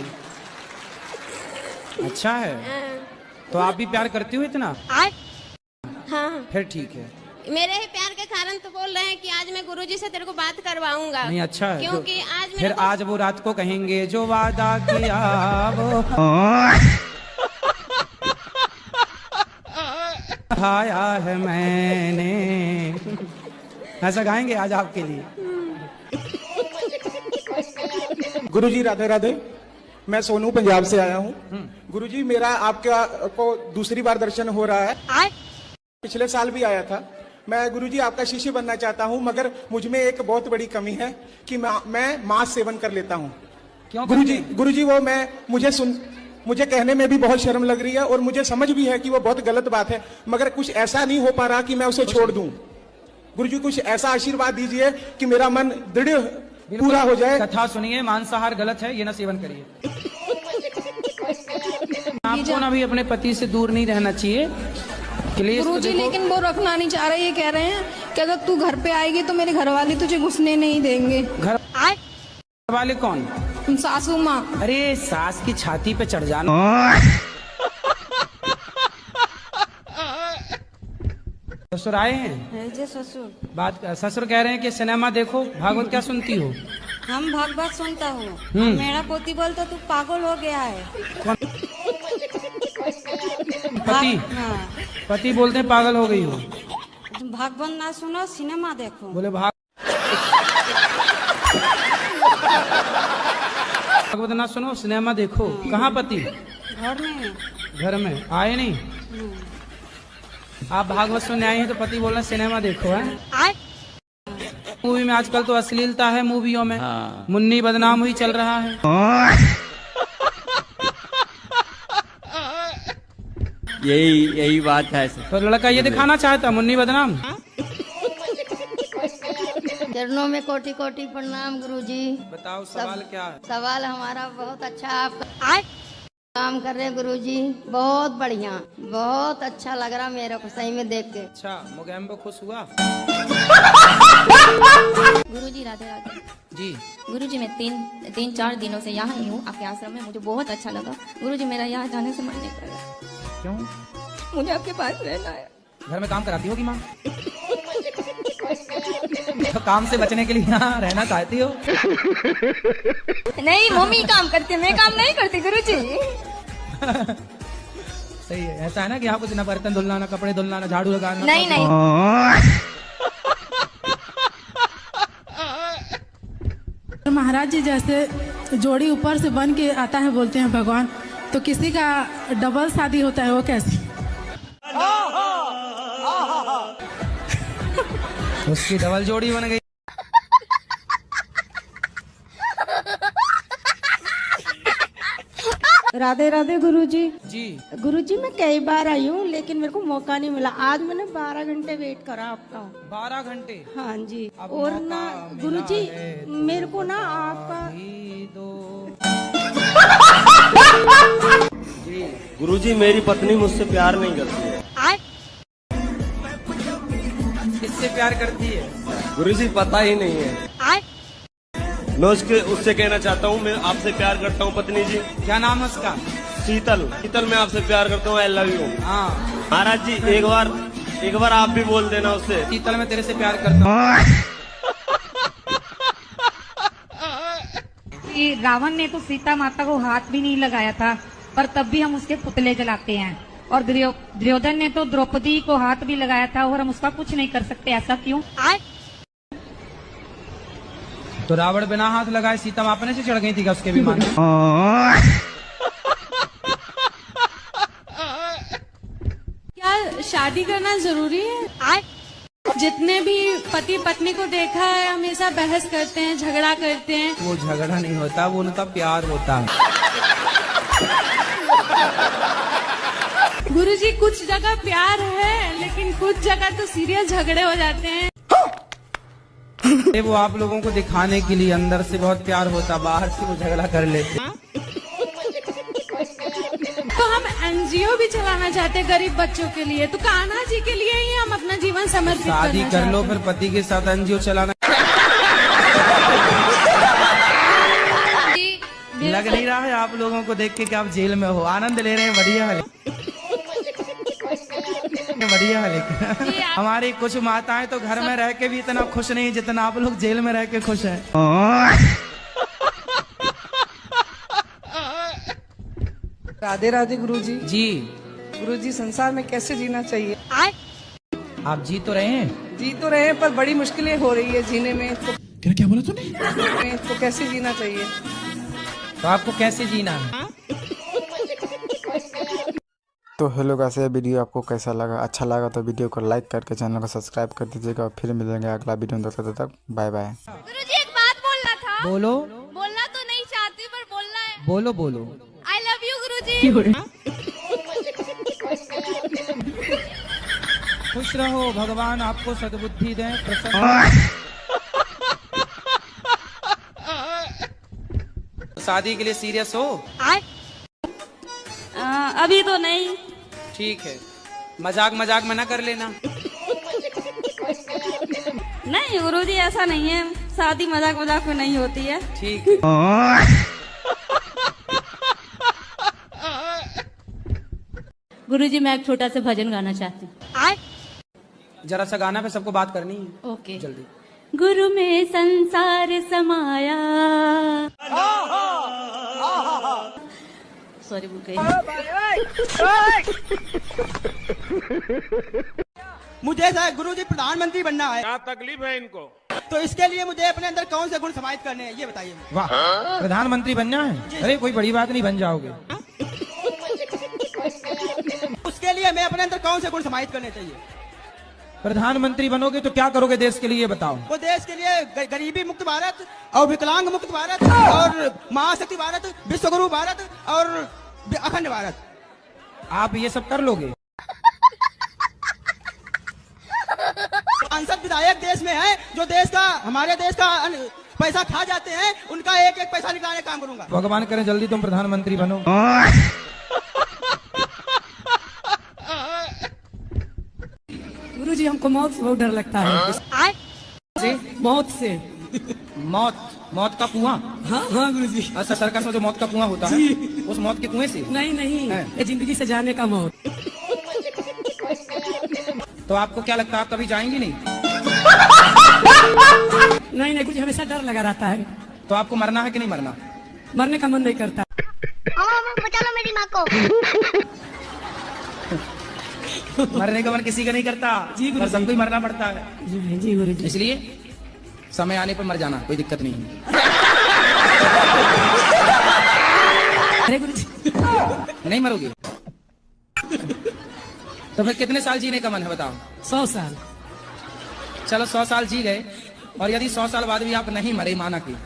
अच्छा है, तो आप भी प्यार करती हो इतना? हाँ। फिर ठीक है। मेरे ही प्यार के कारण तो बोल रहे हैं कि आज मैं गुरुजी से तेरे को बात करवाऊंगा। नहीं, अच्छा है, क्योंकि आज फिर आज वो रात को कहेंगे जो वादा किया वो खाया है मैंने, ऐसा गाएंगे आज आपके लिए। गुरुजी राधे राधे, मैं सोनू पंजाब से आया हूँ। गुरुजी मेरा आपका को दूसरी बार दर्शन हो रहा है। पिछले साल भी आया था। मैं गुरुजी आपका शिष्य बनना चाहता हूँ, मगर मुझ में एक बहुत बड़ी कमी है कि मैं मांस सेवन कर लेता हूँ। क्यों गुरुजी वो मुझे कहने में भी बहुत शर्म लग रही है और मुझे समझ भी है कि वो बहुत गलत बात है, मगर कुछ ऐसा नहीं हो पा रहा कि मैं उसे छोड़ दूं। गुरुजी कुछ ऐसा आशीर्वाद दीजिए कि मेरा मन दृढ़ पूरा हो जाए। कथा सुनिए, मांसाहार गलत है, ये ना सेवन करिए। आपको ना भी अपने पति से दूर नहीं रहना चाहिए। गुरुजी लेकिन वो रखना नहीं चाह रहे, ये कह रहे हैं कि अगर तू घर पे आएगी तो मेरे घर वाले तुझे घुसने नहीं देंगे। घर वाले कौन? सासू माँ। अरे सास की छाती पे चढ़ जाना। ससुर आए हैं? जी ससुर। बात ससुर कह रहे हैं कि सिनेमा देखो, भागवत क्या सुनती हो? हम भागवत सुनता हूँ। मेरा पोती बोलता तू पागल हो गया है। पति? हाँ। पति बोलते हैं पागल हो गई हो। भागवत ना सुनो सिनेमा देखो। बोले भागवत ना सुनो सिनेमा देखो। कहाँ पति? घर में। घर में आए नहीं? आप भागवत सुनने आए हैं तो पति बोल रहे सिनेमा देखो है। मूवी में आजकल तो अश्लीलता है मूवियों में। मुन्नी बदनाम हुई चल रहा है। यही बात है। तो लड़का ये दिखाना चाहता मुन्नी बदनाम। चरणों में कोटि कोटि प्रणाम गुरुजी। बताओ सवाल क्या है? सवाल हमारा बहुत अच्छा, आप काम कर रहे हैं गुरुजी, बहुत बढ़िया, बहुत अच्छा लग रहा मेरे को सही में देख के। अच्छा मोगैम्बो खुश हुआ? गुरुजी राधे राधे जी। गुरुजी मैं तीन चार दिनों से यहाँ ही हूँ आपके आश्रम में, मुझे बहुत अच्छा लगा। गुरुजी मेरा यहाँ जाने से मन नहीं कर रहा। क्यों? मुझे आपके पास रहना है। घर में काम कराती होगी माँ? तो काम से बचने के लिए यहाँ रहना चाहती हो? नहीं मम्मी काम करती है, मैं काम नहीं करती गुरुजी। सही है। ऐसा है ना कि यहाँ कुछ ना बर्तन धुलना, ना कपड़े धुलना, ना झाड़ू लगाना। नहीं नहीं। महाराज जी जैसे जोड़ी ऊपर से बन के आता है बोलते हैं भगवान, तो किसी का डबल शादी होता है वो कैसे? उसकी डबल जोड़ी बन गई। राधे राधे गुरुजी। जी गुरुजी मैं कई बार आई हूँ लेकिन मेरे को मौका नहीं मिला। आज मैंने 12 घंटे वेट करा आपका। 12 घंटे? हाँ जी। और ना गुरुजी मेरे को ना आपका गुरुजी मेरी पत्नी मुझसे प्यार नहीं करती है। किससे प्यार करती है? गुरुजी पता ही नहीं है। मैं उससे कहना चाहता हूँ, मैं आपसे प्यार करता हूँ पत्नी जी। क्या नाम है उसका? शीतल। शीतल मैं आपसे प्यार करता हूँ, आई लव यू। हाँ महाराज जी एक बार आप भी बोल देना उससे। शीतल मैं तेरे से प्यार करता हूँ। रावण ने तो सीता माता को हाथ भी नहीं लगाया था, पर तब भी हम उसके पुतले जलाते हैं। और दुर्योधन ने तो द्रौपदी को हाथ भी लगाया था और हम उसका कुछ नहीं कर सकते, ऐसा क्यों? तो रावण बिना हाथ लगाए सीता अपने से चढ़ गई थी क्या उसके विमान में? क्या शादी करना जरूरी है? जितने भी पति पत्नी को देखा है हमेशा बहस करते हैं, झगड़ा करते हैं। वो झगड़ा नहीं होता, वो उनका प्यार होता है। गुरुजी कुछ जगह प्यार है लेकिन कुछ जगह तो सीरियस झगड़े हो जाते हैं। वो आप लोगों को दिखाने के लिए अंदर से बहुत प्यार होता, बाहर से वो झगड़ा कर लेते। तो हम एनजीओ भी चलाना चाहते हैं गरीब बच्चों के लिए, तो कान्हा जी के लिए ही हम अपना जीवन समर्पित करना चाहते हैं। शादी कर लो फिर पति के साथ एनजीओ चलाना। लग नहीं रहा है आप लोगों को देख के कि आप जेल में हो, आनंद ले रहे हैं। बढ़िया है, बढ़िया है। लेकिन हमारी कुछ माताएं तो घर में रह के भी इतना खुश नहीं जितना आप लोग जेल में रह के खुश हैं। राधे राधे गुरुजी। जी गुरुजी संसार में कैसे जीना चाहिए? आप जी तो रहे हैं? जी तो रहे हैं पर बड़ी मुश्किलें हो रही है जीने में। तो क्या बोला तूने? तो कैसे जीना चाहिए? तो आपको कैसे जीना है? तो हेलो गाइस, ये वीडियो आपको कैसा लगा? अच्छा लगा तो वीडियो को लाइक करके चैनल को सब्सक्राइब कर दीजिएगा और फिर मिलेंगे अगला वीडियो में। तब तक बाय बाय। गुरुजी एक बात बोलना था। बोलो। बोलना तो नहीं चाहती पर बोलना है। बोलो बोलो। आई लव यू गुरुजी। खुश रहो, भगवान आपको सद्बुद्धि दें, प्रसन्न। शादी के लिए सीरियस हो? अभी तो नहीं। ठीक है, मजाक मजाक में ना कर लेना। नहीं गुरुजी ऐसा नहीं है, शादी मजाक मजाक में नहीं होती है। ठीक है। गुरुजी मैं एक छोटा सा भजन गाना चाहती हूँ। जरा सा गाना पे सबको बात करनी है। ओके जल्दी। गुरु में संसार समाया। सॉरी भूल गई। मुझे गुरुजी प्रधानमंत्री बनना है। क्या तकलीफ है इनको? तो इसके लिए मुझे अपने अंदर कौन से गुण समाहित करने हैं, ये बताइए। वाह, प्रधानमंत्री बनना है? अरे कोई बड़ी बात नहीं, बन जाओगे। उसके लिए मैं अपने अंदर कौन से गुण समाहित करने चाहिए? प्रधानमंत्री बनोगे तो क्या करोगे देश के लिए, ये बताओ। वो देश के लिए गरीबी मुक्त भारत और विकलांग मुक्त भारत और महाशक्ति भारत, विश्वगुरु भारत और अखंड भारत। आप ये सब कर लोगे? सांसद विधायक देश में है जो देश का, हमारे देश का पैसा खा जाते हैं, उनका एक एक पैसा निकालने का काम करूंगा। भगवान करे जल्दी तुम प्रधानमंत्री बनो। गुरुजी हमको मौत से बहुत डर लगता है। मौत से। मौत का कुआं? हाँ गुरुजी। अच्छा, सर्कस में जो मौत का कुआं होता है, उस मौत के कुएं से? नहीं, ये जिंदगी से जाने का मौत। तो आपको क्या लगता है, आप कभी जाएंगी नहीं? नहीं, कुछ हमेशा डर लगा रहता है। तो आपको मरना है कि नहीं मरना? मरने का मन नहीं करता। बचा लो मेरी माँ को। मरने का मन किसी का नहीं करता जी, पर सबको ही मरना पड़ता है जी गुरुजी। इसलिए समय आने पर मर जाना, कोई दिक्कत नहीं है। अरे गुरुजी नहीं मरोगे? तो फिर कितने साल जीने का मन है बताओ? 100 साल। चलो 100 साल जी गए, और यदि 100 साल बाद भी आप नहीं मरे, माना कि,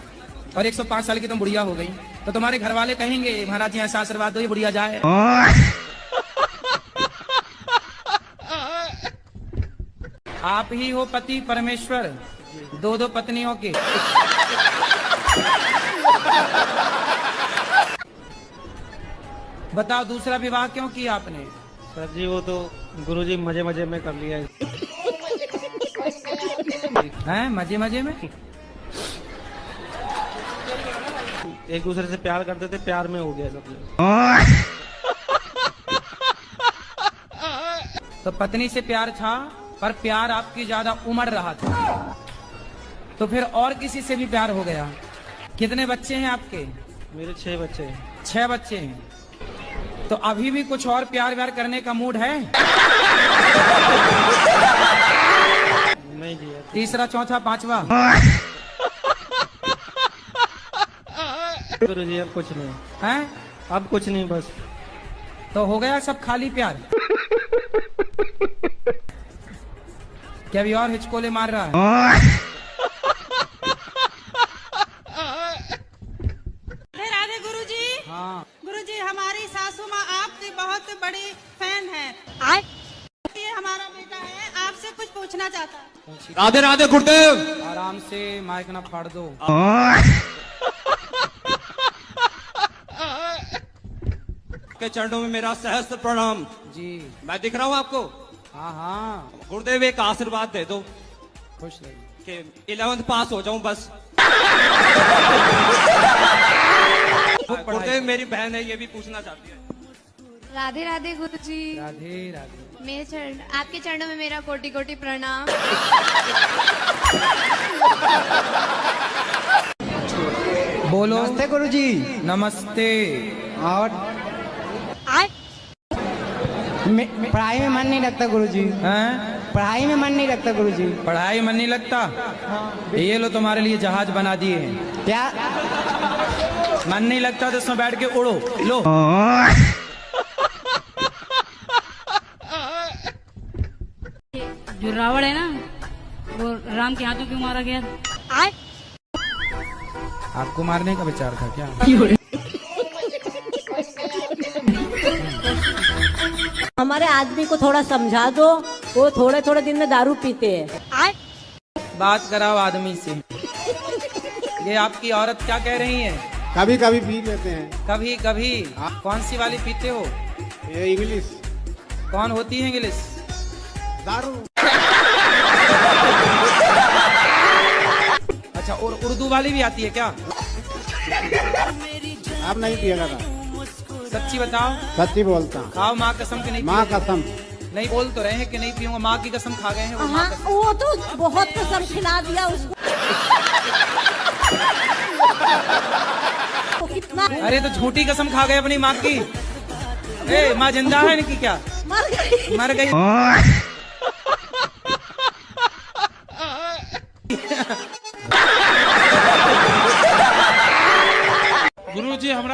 और 105 साल की तुम बुढ़िया हो गई, तो तुम्हारे घर वाले कहेंगे महाराज जी ऐसा आशीर्वाद दो ये बुढ़िया जाए। आप ही हो पति परमेश्वर, 2 पत्नियों के। बताओ दूसरा विवाह क्यों किया आपने? सर जी वो तो गुरुजी मजे मजे में कर लिया है। मजे मजे में? एक दूसरे से प्यार करते थे, प्यार में हो गया सब। तो पत्नी से प्यार था, पर प्यार आपकी ज्यादा उमड़ रहा था, तो फिर और किसी से भी प्यार हो गया। कितने बच्चे हैं आपके? मेरे 6 बच्चे हैं। 6 बच्चे हैं। तो अभी भी कुछ और प्यार व्यार करने का मूड है? नहीं जी। तीसरा, चौथा, 5वां? गुरुजी अब कुछ नहीं है। अब कुछ नहीं, बस। तो हो गया सब खाली प्यार? क्या अभी और हिचकोले मार रहा है? राधे गुरुजी। हाँ गुरुजी, हमारी सासू माँ आपकी बहुत बड़ी फैन है। ये हमारा बेटा है, आपसे कुछ पूछना चाहता है। राधे राधे गुरुदेव। आराम से, माइक ना फाड़ दो। के चरणों में मेरा सहस्त्र प्रणाम जी। मैं दिख रहा हूँ आपको? हाँ। गुरुदेव एक आशीर्वाद दे दो। खुश रहिए। कि 11th पास हो जाऊं बस। गुरुदेव मेरी बहन है, ये भी पूछना चाहती है। राधे राधे गुरुजी। राधे राधे। मेरे चरण, आपके चरणों में मेरा कोटि कोटि प्रणाम। बोलो। नमस्ते गुरुजी। नमस्ते। और पढ़ाई में मन नहीं लगता गुरुजी। हैं? पढ़ाई में मन नहीं लगता गुरुजी। पढ़ाई मन नहीं लगता? ये लो तुम्हारे लिए जहाज बना दिए हैं। क्या? मन नहीं लगता तो इसमें बैठ के उड़ो। लो। जो रावण है ना, वो राम के हाथों क्यों मारा गया? आपको मारने का विचार था क्या? हमारे आदमी को थोड़ा समझा दो, वो थोड़े थोड़े दिन में दारू पीते हैं। बात कराओ आदमी से। ये आपकी औरत क्या कह रही है? कभी कभी पी लेते हैं। कभी कभी? कौन सी वाली पीते हो? ये इंग्लिश। कौन होती है इंग्लिश? दारू। अच्छा, और उर्दू वाली भी आती है क्या? आप नहीं पिएगा था? सच्ची बताओ। सच्ची बोलता हूँ। खाओ माँ कसम के नहीं? माँ कसम। नहीं बोल तो रहे हैं कि नहीं पीऊंगा, माँ की कसम खा गए हैं। वो तो बहुत कसम खिला दिया उसको। कितना? अरे तो झूठी कसम खा गए अपनी माँ की। ए, माँ जिंदा है इनकी क्या? मर गई। मर गई।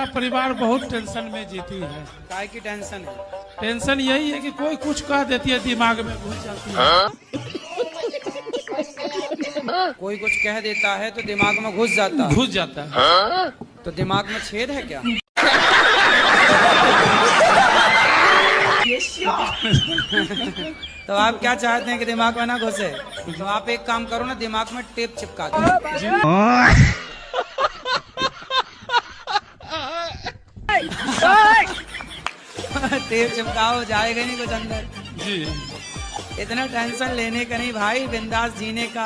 मेरा परिवार बहुत टेंशन में जीती है। काय की टेंशन है? टेंशन यही है कि कोई कुछ कह देती है, दिमाग में घुस जाती है। कोई कुछ कह देता है तो दिमाग में घुस जाता है। तो दिमाग में छेद है क्या? तो आप क्या चाहते हैं कि दिमाग में ना घुसे? तो आप एक काम करो ना, दिमाग में टेप चिपका दो। टेप चिपकाओ, जाएगा नहीं कुछ अंदर। जी इतना टेंशन लेने का नहीं भाई, बिंदास जीने का।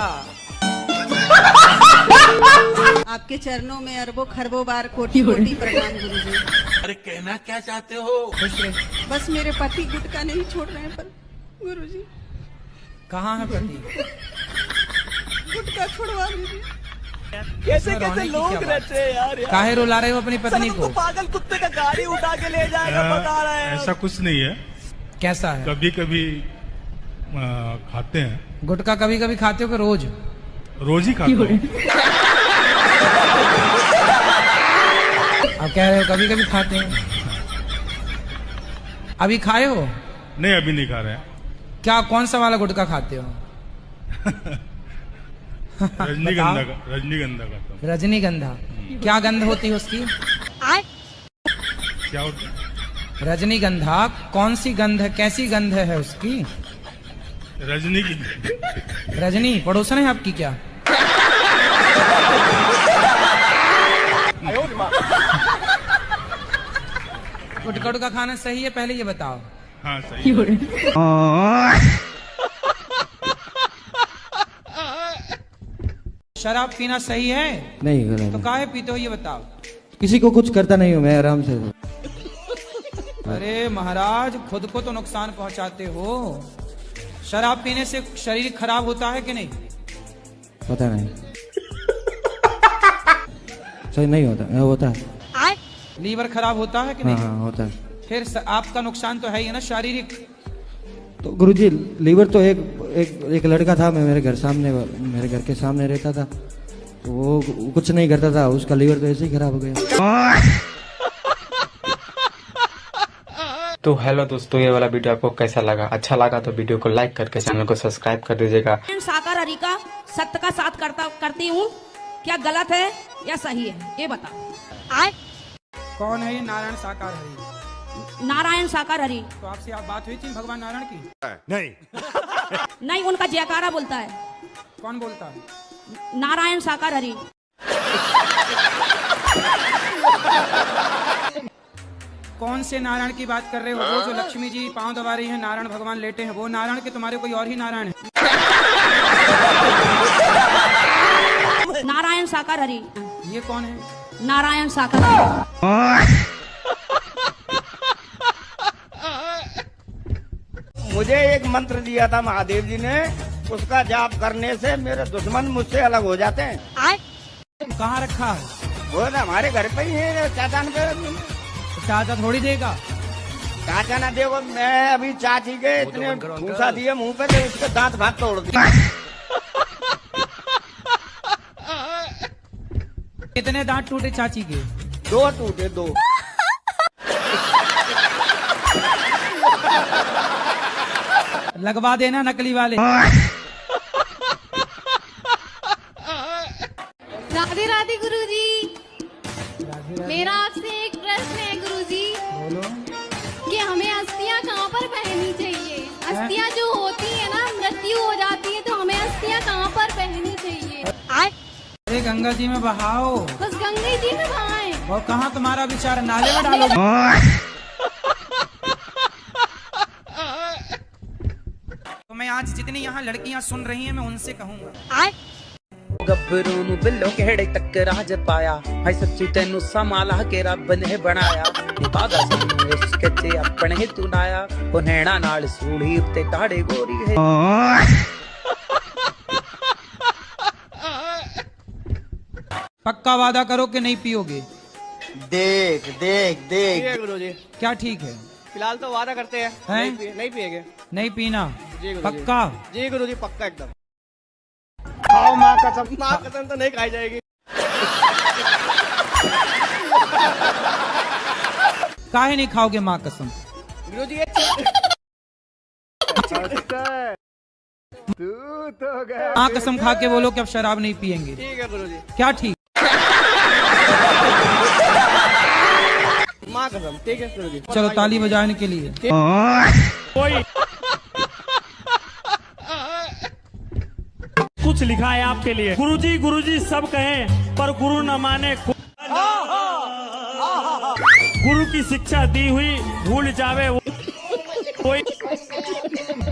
आपके चरणों में अरबों खरबों बार कोटि कोटि प्रणाम गुरुजी। अरे कहना क्या चाहते हो? बस मेरे पति गुटखा नहीं छोड़ रहे हैं पर गुरुजी। कहाँ है पति? गुटखा छुड़वा दीजिए। कैसे कैसे लोग रहते हैं यार। काहे रुला रहे हो अपनी पत्नी को? पागल कुत्ते का गाड़ी उठा के ले जाएगा, बता रहे हैं। ऐसा कुछ नहीं है। कैसा है? कभी कभी खाते हैं गुटखा। कभी कभी खाते हो कि रोज? रोज ही खाते हैं। आप कह रहे हो कभी कभी खाते हैं। अभी खाए हो? नहीं, अभी नहीं खा रहे हैं। क्या, कौन सा वाला गुटखा खाते हो? रजनीगंधा का। रजनीगंधा का। रजनीगंधा क्या गंध होती है उसकी? क्या होती है? रजनीगंधा कौन सी गंध है, कैसी गंध है उसकी? रजनी की। रजनी पड़ोसन है आपकी क्या? गुटखा का खाना सही है, पहले ये बताओ। हाँ सही है। शराब पीना सही है? नहीं तो काहे पीते हो ये बताओ। किसी को कुछ करता नहीं हूँ मैं, आराम से। अरे महाराज, खुद को तो नुकसान पहुंचाते हो। शराब पीने से शरीर खराब होता है कि नहीं? पता नहीं, सही नहीं होता। होता है। लीवर खराब होता है कि नहीं? हाँ होता है। फिर आपका नुकसान तो है ही ना शारीरिक। तो गुरुजी, लीवर तो एक लड़का था, मैं मेरे घर के सामने रहता था, तो वो कुछ नहीं करता था, उसका लीवर तो ऐसे ही खराब हो गया। तो हेलो दोस्तों, ये वाला वीडियो आपको कैसा लगा? अच्छा लगा तो वीडियो को लाइक करके चैनल को सब्सक्राइब कर दीजिएगा। साकार हरि का सत्य का साथ करती हूँ, क्या गलत है या सही है ये बता। कौन है ये नारायण साकार हरि? नारायण साकार हरि। तो आपसे आप बात हुई थी भगवान नारायण की? नहीं। नहीं, उनका जयकारा बोलता है। कौन बोलता है? नारायण साकार हरि। कौन से नारायण की बात कर रहे हो? वो जो लक्ष्मी जी पांव दबा रही है, नारायण भगवान लेटे हैं, वो नारायण के तुम्हारे कोई और ही नारायण है? नारायण साकार हरि। ये कौन है? नारायण साकार हरि। मुझे एक मंत्र दिया था महादेव जी ने, उसका जाप करने से मेरे दुश्मन मुझसे अलग हो जाते हैं। कहाँ रखा है? वो हमारे घर पे ही है, चाचा ने। चाचा थोड़ी देगा। चाचा ना देखो, मैं अभी चाची के इतने ठूसा दिए मुंह पे तो उसके दांत भाग तोड़ दिए। कितने दांत टूटे चाची के? 2 टूटे, 2। लगवा देना नकली वाले। राधे राधे गुरुजी। मेरा आपसे एक प्रश्न है गुरुजी। बोलो। कि हमें अस्थियां कहाँ पर पहननी चाहिए? अस्थियां जो होती है ना, मृत्यु हो जाती है, तो हमें अस्थियां कहाँ पर पहननी चाहिए? अरे गंगा जी में बहाओ। बस गंगा जी में बहाएं। और कहाँ तुम्हारा विचार? नाले में डालोगे? तो मैं आज जितनी यहाँ लड़कियाँ सुन रही हैं, मैं उनसे कहूँगा, गब्बरू नु बिल्लो केड़े तक राज पाया, हाय सच्ची तेनू समाला के रब ने बनाया, निभागा सानू इश्क ते अपने तुनाया, ओ नैना नाल सूढ़ी उत्ते ताड़े गोरी है। पक्का वादा करो कि नहीं पियोगे? देख देख देख गुरुजी। क्या ठीक है? फिलहाल तो वादा करते हैं, नहीं पिएंगे। नहीं पीना? जी गुरुजी। पक्का? जी गुरुजी, पक्का एकदम। खाओ माँ कसम। माँ कसम तो नहीं खाई जाएगी। काहे नहीं खाओगे माँ कसम? गुरुजी माँ कसम खा के बोलो कि अब शराब नहीं पियेंगे। ठीक है गुरुजी। क्या ठीक? माँ कसम। ठीक है गुरुजी। चलो ताली बजाने के लिए। कोई कुछ लिखा है आपके लिए। गुरुजी गुरुजी सब कहें पर गुरु न माने। गुरु की शिक्षा दी हुई भूल जावे कोई।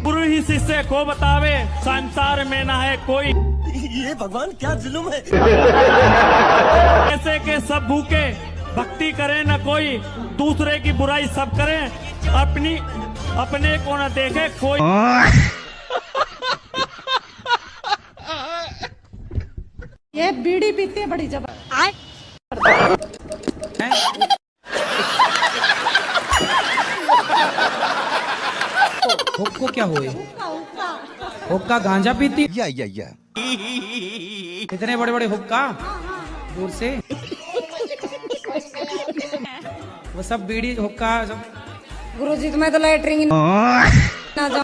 गुरु ही शिष्य को बतावे संसार में ना है कोई। ये भगवान क्या जुल्म है। ऐसे के सब भूखे भक्ति करे न कोई। दूसरे की बुराई सब करे अपने को न देखे कोई। ये बीड़ी पीती है बड़ी जबर। हुक्को क्या हुए? हुक्का गांजा पीती? या इतने बड़े बड़े हुक्का दूर से। वो सब बीड़ी हुक्का सब। गुरुजी तुम्हें तो लैटरिन ना जाओ।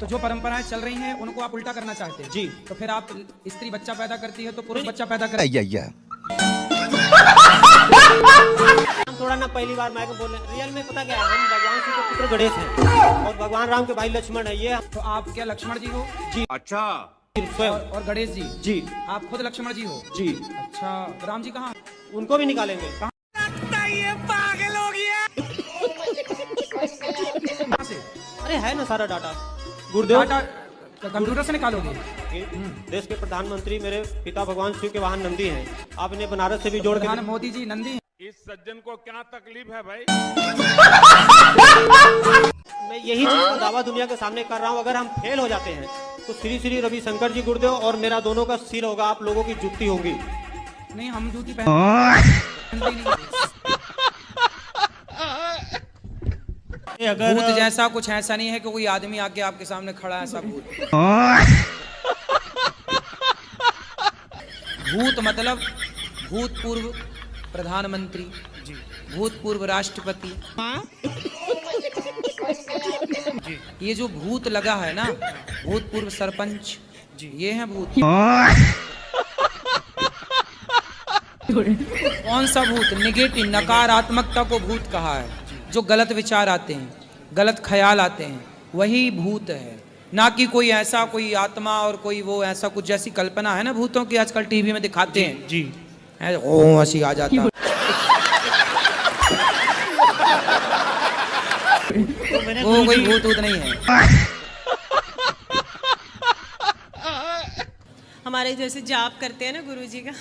तो जो परंपराएं चल रही हैं उनको आप उल्टा करना चाहते हैं जी। तो फिर आप स्त्री बच्चा पैदा करती है तो पुरुष बच्चा पैदा करता है। थोड़ा ना पहली बार मैं बोल रहे रियल में पता क्या है, हम भगवान शिव के पुत्र गणेश हैं और भगवान राम के भाई लक्ष्मण है। ये तो आप क्या लक्ष्मण जी हो? जी। अच्छा। और गणेश जी? जी। आप खुद लक्ष्मण जी हो? जी। अच्छा, राम जी कहाँ? उनको भी निकालेंगे। ये पागल हो गया। कहाँ से? अरे है ना सारा डाटा गुरुदेव। कंप्यूटर से निकालोगे? देश के प्रधानमंत्री मेरे पिता भगवान शिव के वाहन नंदी हैं। आप इन्हें बनारस से भी जोड़ के। मोदी जी नंदी। इस सज्जन को क्या तकलीफ है भाई? मैं यही चीज का दावा दुनिया के सामने कर रहा हूँ। अगर हम फेल हो जाते हैं तो श्री श्री रविशंकर जी गुरुदेव और मेरा दोनों का सिर होगा, आप लोगों की जुत्ती होगी। नहीं, हम जूती पहनते नहीं। भूत जैसा कुछ ऐसा नहीं है कि कोई आदमी आके आपके सामने खड़ा है ऐसा भूत। भूत मतलब भूतपूर्व प्रधानमंत्री जी, भूतपूर्व राष्ट्रपति जी। ये जो भूत लगा है ना, भूतपूर्व सरपंच जी, ये है भूत। कौन सा भूत? निगेटिव, नकारात्मकता को भूत कहा है। जो गलत विचार आते हैं, गलत ख्याल आते हैं, वही भूत है। ना कि कोई ऐसा कोई आत्मा और कोई वो ऐसा कुछ जैसी कल्पना है ना भूतों की आजकल टीवी में दिखाते हैं जी। ओ हंसी आ जाता। वो कोई भूत वूत नहीं है। हमारे जैसे जाप करते हैं ना गुरुजी का,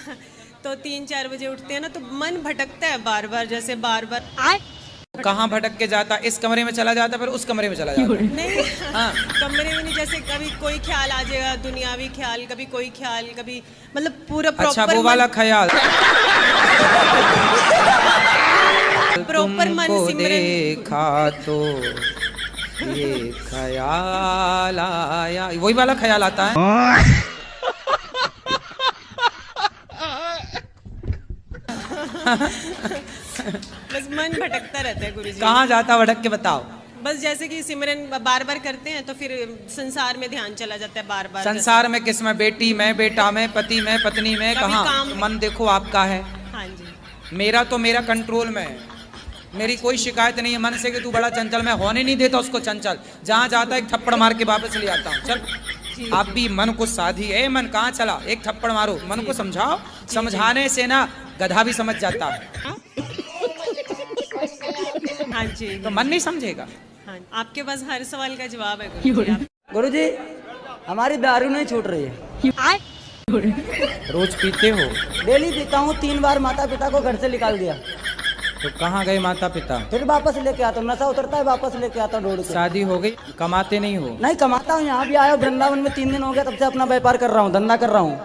तो 3-4 बजे उठते हैं ना तो मन भटकता है बार बार, जैसे बार बार कहाँ भटक के जाता? इस कमरे में चला जाता, फिर उस कमरे में चला जाता। नहीं हाँ। कमरे में नहीं, जैसे कभी कोई ख्याल आ जाएगा, दुनियावी ख्याल, कभी कोई ख्याल, कभी मतलब पूरा अच्छा वो वाला ख्याल। प्रॉपर मन सिमरन। देखा तो ये ख्याल आया, वही वाला ख्याल आता है। बस मन भटकता रहता है गुरुजी। कहाँ जाता भटक के बताओ? बस जैसे कि सिमरन बार बार करते हैं तो फिर संसार में ध्यान चला जाता है बार बार। संसार में किस में? बेटी में, बेटा में, पति में, पत्नी में, कहाँ? मन देखो आपका है। हाँ जी। मेरा तो मेरा कंट्रोल में है, मेरी कोई शिकायत नहीं है मन से कि तू बड़ा चंचल। मैं होने नहीं देता उसको चंचल। जहाँ जाता एक थप्पड़ मार के वापस ले आता हूँ। चल आप भी मन को साधी है। मन कहाँ चला? एक थप्पड़ मारो, मन को समझाओ। समझाने से ना गधा भी समझ जाता है। हाँ जी। तो मन नहीं समझेगा। हाँ, आपके पास हर सवाल का जवाब है गुरुजी। हमारी दारू नहीं छूट रही है। रोज पीते हो? डेली पीता हूँ। 3 बार माता पिता को घर से निकाल दिया। तो कहाँ गए माता पिता? फिर वापस लेके आता हूँ। नशा उतरता है वापस लेके आता हूँ दौड़ के। शादी हो गई? कमाते नहीं हो? नहीं कमाता हूँ। यहाँ भी आया हूँ वृंदावन में 3 दिन हो गया, तब से अपना व्यापार कर रहा हूँ, धंधा कर रहा हूँ।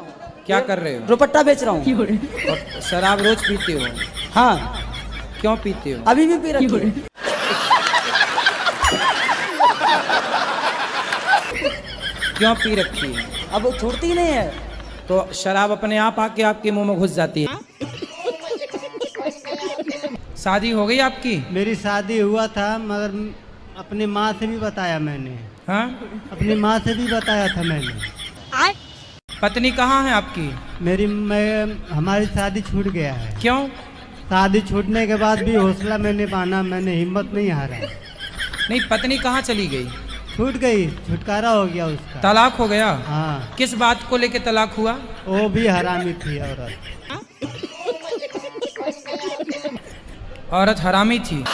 क्या कर रहे हो? दुपट्टा बेच रहा हूँ। और शराब रोज पीते हो? हाँ। क्यों पीते हो? अभी भी पी रही हूँ। क्यों पी रखी है? अब छूटती नहीं है। तो शराब अपने आप आके आपके मुंह में घुस जाती है। शादी हो गई आपकी? मेरी शादी हुआ था, मगर अपनी माँ से भी बताया मैंने। हाँ? अपनी माँ से भी बताया था मैंने। पत्नी कहाँ है आपकी? हमारी शादी छूट गया है। क्यों? शादी छूटने के बाद भी हौसला मैंने पाना, मैंने हिम्मत नहीं हारा। नहीं, पत्नी कहाँ चली गई? छूट गई, छुटकारा हो गया उसका। तलाक हो गया? हाँ। किस बात को लेके तलाक हुआ? वो भी हरामी थी औरत। औरत हरामी थी।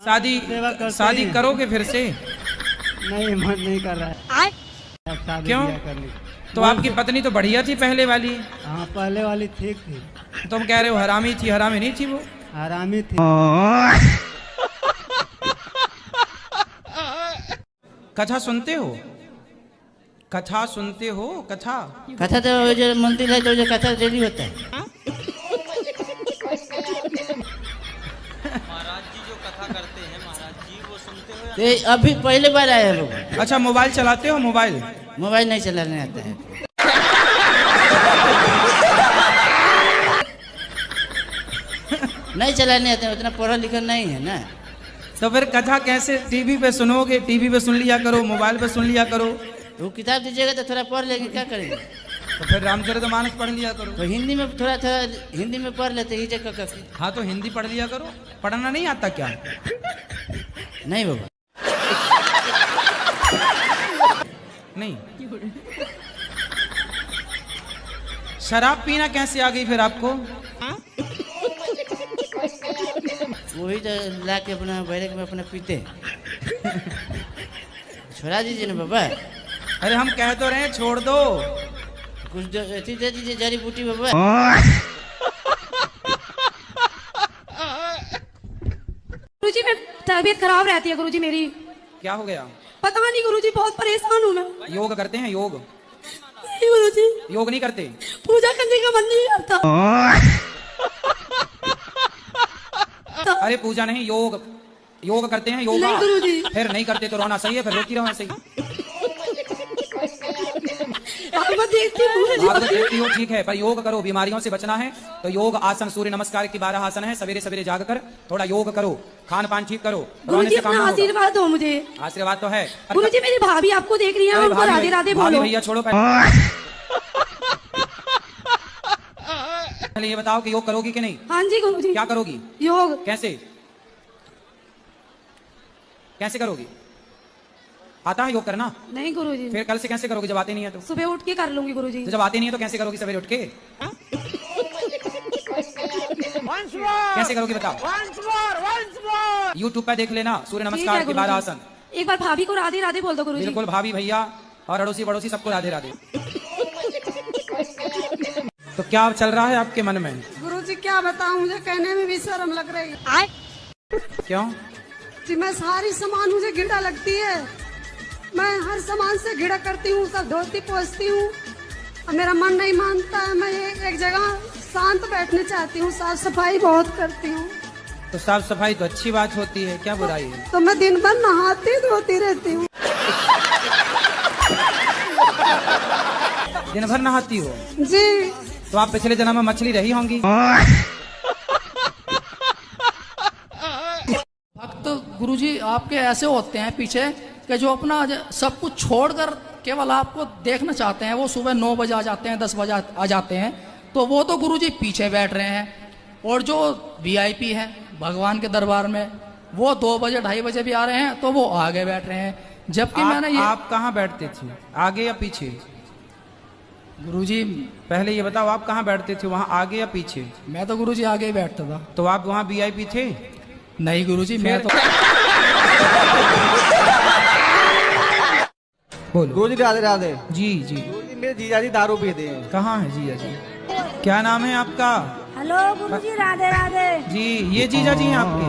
शादी करोगे फिर से? नहीं, मन नहीं कर रहा है। क्यों? तो आपकी पत्नी तो बढ़िया थी पहले वाली। हाँ, पहले वाली ठीक थी। तुम कह रहे हो हरामी थी, हरामी नहीं थी वो? हरामी थी। कथा सुनते हो? कथा सुनते हो? कथा तो जो मंदिर है तो जो कथा डेली होता है। महाराज जी जो कथा करते हैं, महाराज जी वो सुनते हो? तो अभी पहले बार आए हैं लोग। अच्छा, मोबाइल चलाते हो? मोबाइल नहीं चलाने आता है। नहीं चलाने आते, उतना पढ़ा लिखा नहीं है ना। तो फिर कथा कैसे टीवी पे सुनोगे? टीवी पे सुन लिया करो, मोबाइल पे सुन लिया करो। वो किताब दीजिएगा तो थोड़ा पढ़ लेंगे, क्या करेंगे? तो फिर रामचरितमानस पढ़ लिया करो। तो हिंदी में थोड़ा हिंदी में पढ़ लेते ही जगह। हाँ, तो हिंदी पढ़ लिया करो। पढ़ना नहीं आता क्या? नहीं बाबा, नहीं। शराब पीना कैसे आ गई फिर आपको? वही तो ला के अपना बैरक में अपना पीते। छोड़ा दीजिए ना बाबा। अरे हम कह तो रहे हैं छोड़ दो। कुछ दे दीजिए जड़ी बूटी बाबा। गुरुजी, मैं तबीयत खराब रहती है गुरुजी मेरी। क्या हो गया? पता नहीं गुरुजी, बहुत परेशान हूँ मैं। योग करते हैं? योग नहीं गुरुजी, योग नहीं करते। पूजा करने का मन नहीं करता। अरे पूजा नहीं, योग करते हैं। योग नहीं गुरुजी। फिर नहीं करते तो रोना सही है, फिर रोती रहो ऐसे ही। देखती हो ठीक है, पर योग करो। बीमारियों से बचना है तो योग आसन, सूर्य नमस्कार की 12 आसन है। सवेरे सवेरे जाग कर थोड़ा योग करो, खान पान ठीक करो। गुरुजी, अपना आशीर्वाद दो मुझे। आशीर्वाद तो है गुरुजी। मेरी भाभी आपको देख रही है, उनको राधे राधे बोलो। भैया छोड़ो पहले ये बताओ कि योग करोगी कि नहीं? हाँ जी गुरुजी। क्या करोगी? योग। कैसे करोगी? आता है योग करना? नहीं गुरुजी। फिर कल से कैसे करोगी जब आते नहीं है तो? सुबह उठ के कर लूंगी गुरुजी। तो जब आते नहीं है तो कैसे करोगी सवेरे उठ के? कैसे करोगी बताओ? YouTube पे देख लेना, सूर्य नमस्कार की 12 आसन। एक बार भाभी को राधे राधे बोल दो गुरुजी। बिल्कुल, भाभी भैया और अड़ोसी पड़ोसी सबको राधे राधे। तो क्या चल रहा है आपके मन में? गुरुजी क्या बताऊं, मुझे कहने में भी शर्म लग रही है। क्यों? जी, मैं सारी सामान मुझे घिड़ा लगती है। मैं हर सामान से घिड़ा करती हूँ, सब धोती पोछती हूँ। मेरा मन नहीं मानता है। मैं एक जगह शांत बैठने चाहती हूँ, साफ सफाई बहुत करती हूँ। तो साफ सफाई तो अच्छी बात होती है, क्या बुराई है? तो मैं दिन भर नहाती धोती रहती हूँ। दिन भर नहाती हो? जी। तो आप पिछले जन्म में मछली रही होंगी। भक्त गुरुजी आपके ऐसे होते हैं पीछे कि जो अपना सब कुछ छोड़कर केवल आपको देखना चाहते हैं। वो सुबह 9 बजे आ जाते हैं, 10 बजे आ जाते हैं, तो वो तो गुरुजी पीछे बैठ रहे हैं। और जो VIP है भगवान के दरबार में, वो 2 बजे 2:30 बजे भी आ रहे हैं, तो वो आगे बैठ रहे हैं। जबकि मैंने ये आप कहाँ बैठते थे, आगे या पीछे? गुरुजी पहले ये बताओ, आप कहाँ बैठते थे, वहाँ आगे या पीछे? मैं तो गुरुजी आगे ही बैठता था। तो आप वहाँ VIP थे? नहीं गुरुजी, मैं तो बोलो। गुरुजी राधे राधे। जी जी। गुरुजी मेरे जीजा जी दारू पीते हैं। कहाँ है जीजा जी? क्या नाम है आपका? हेलो गुरुजी, राधे राधे। जी, ये जीजा जी हैं आपके?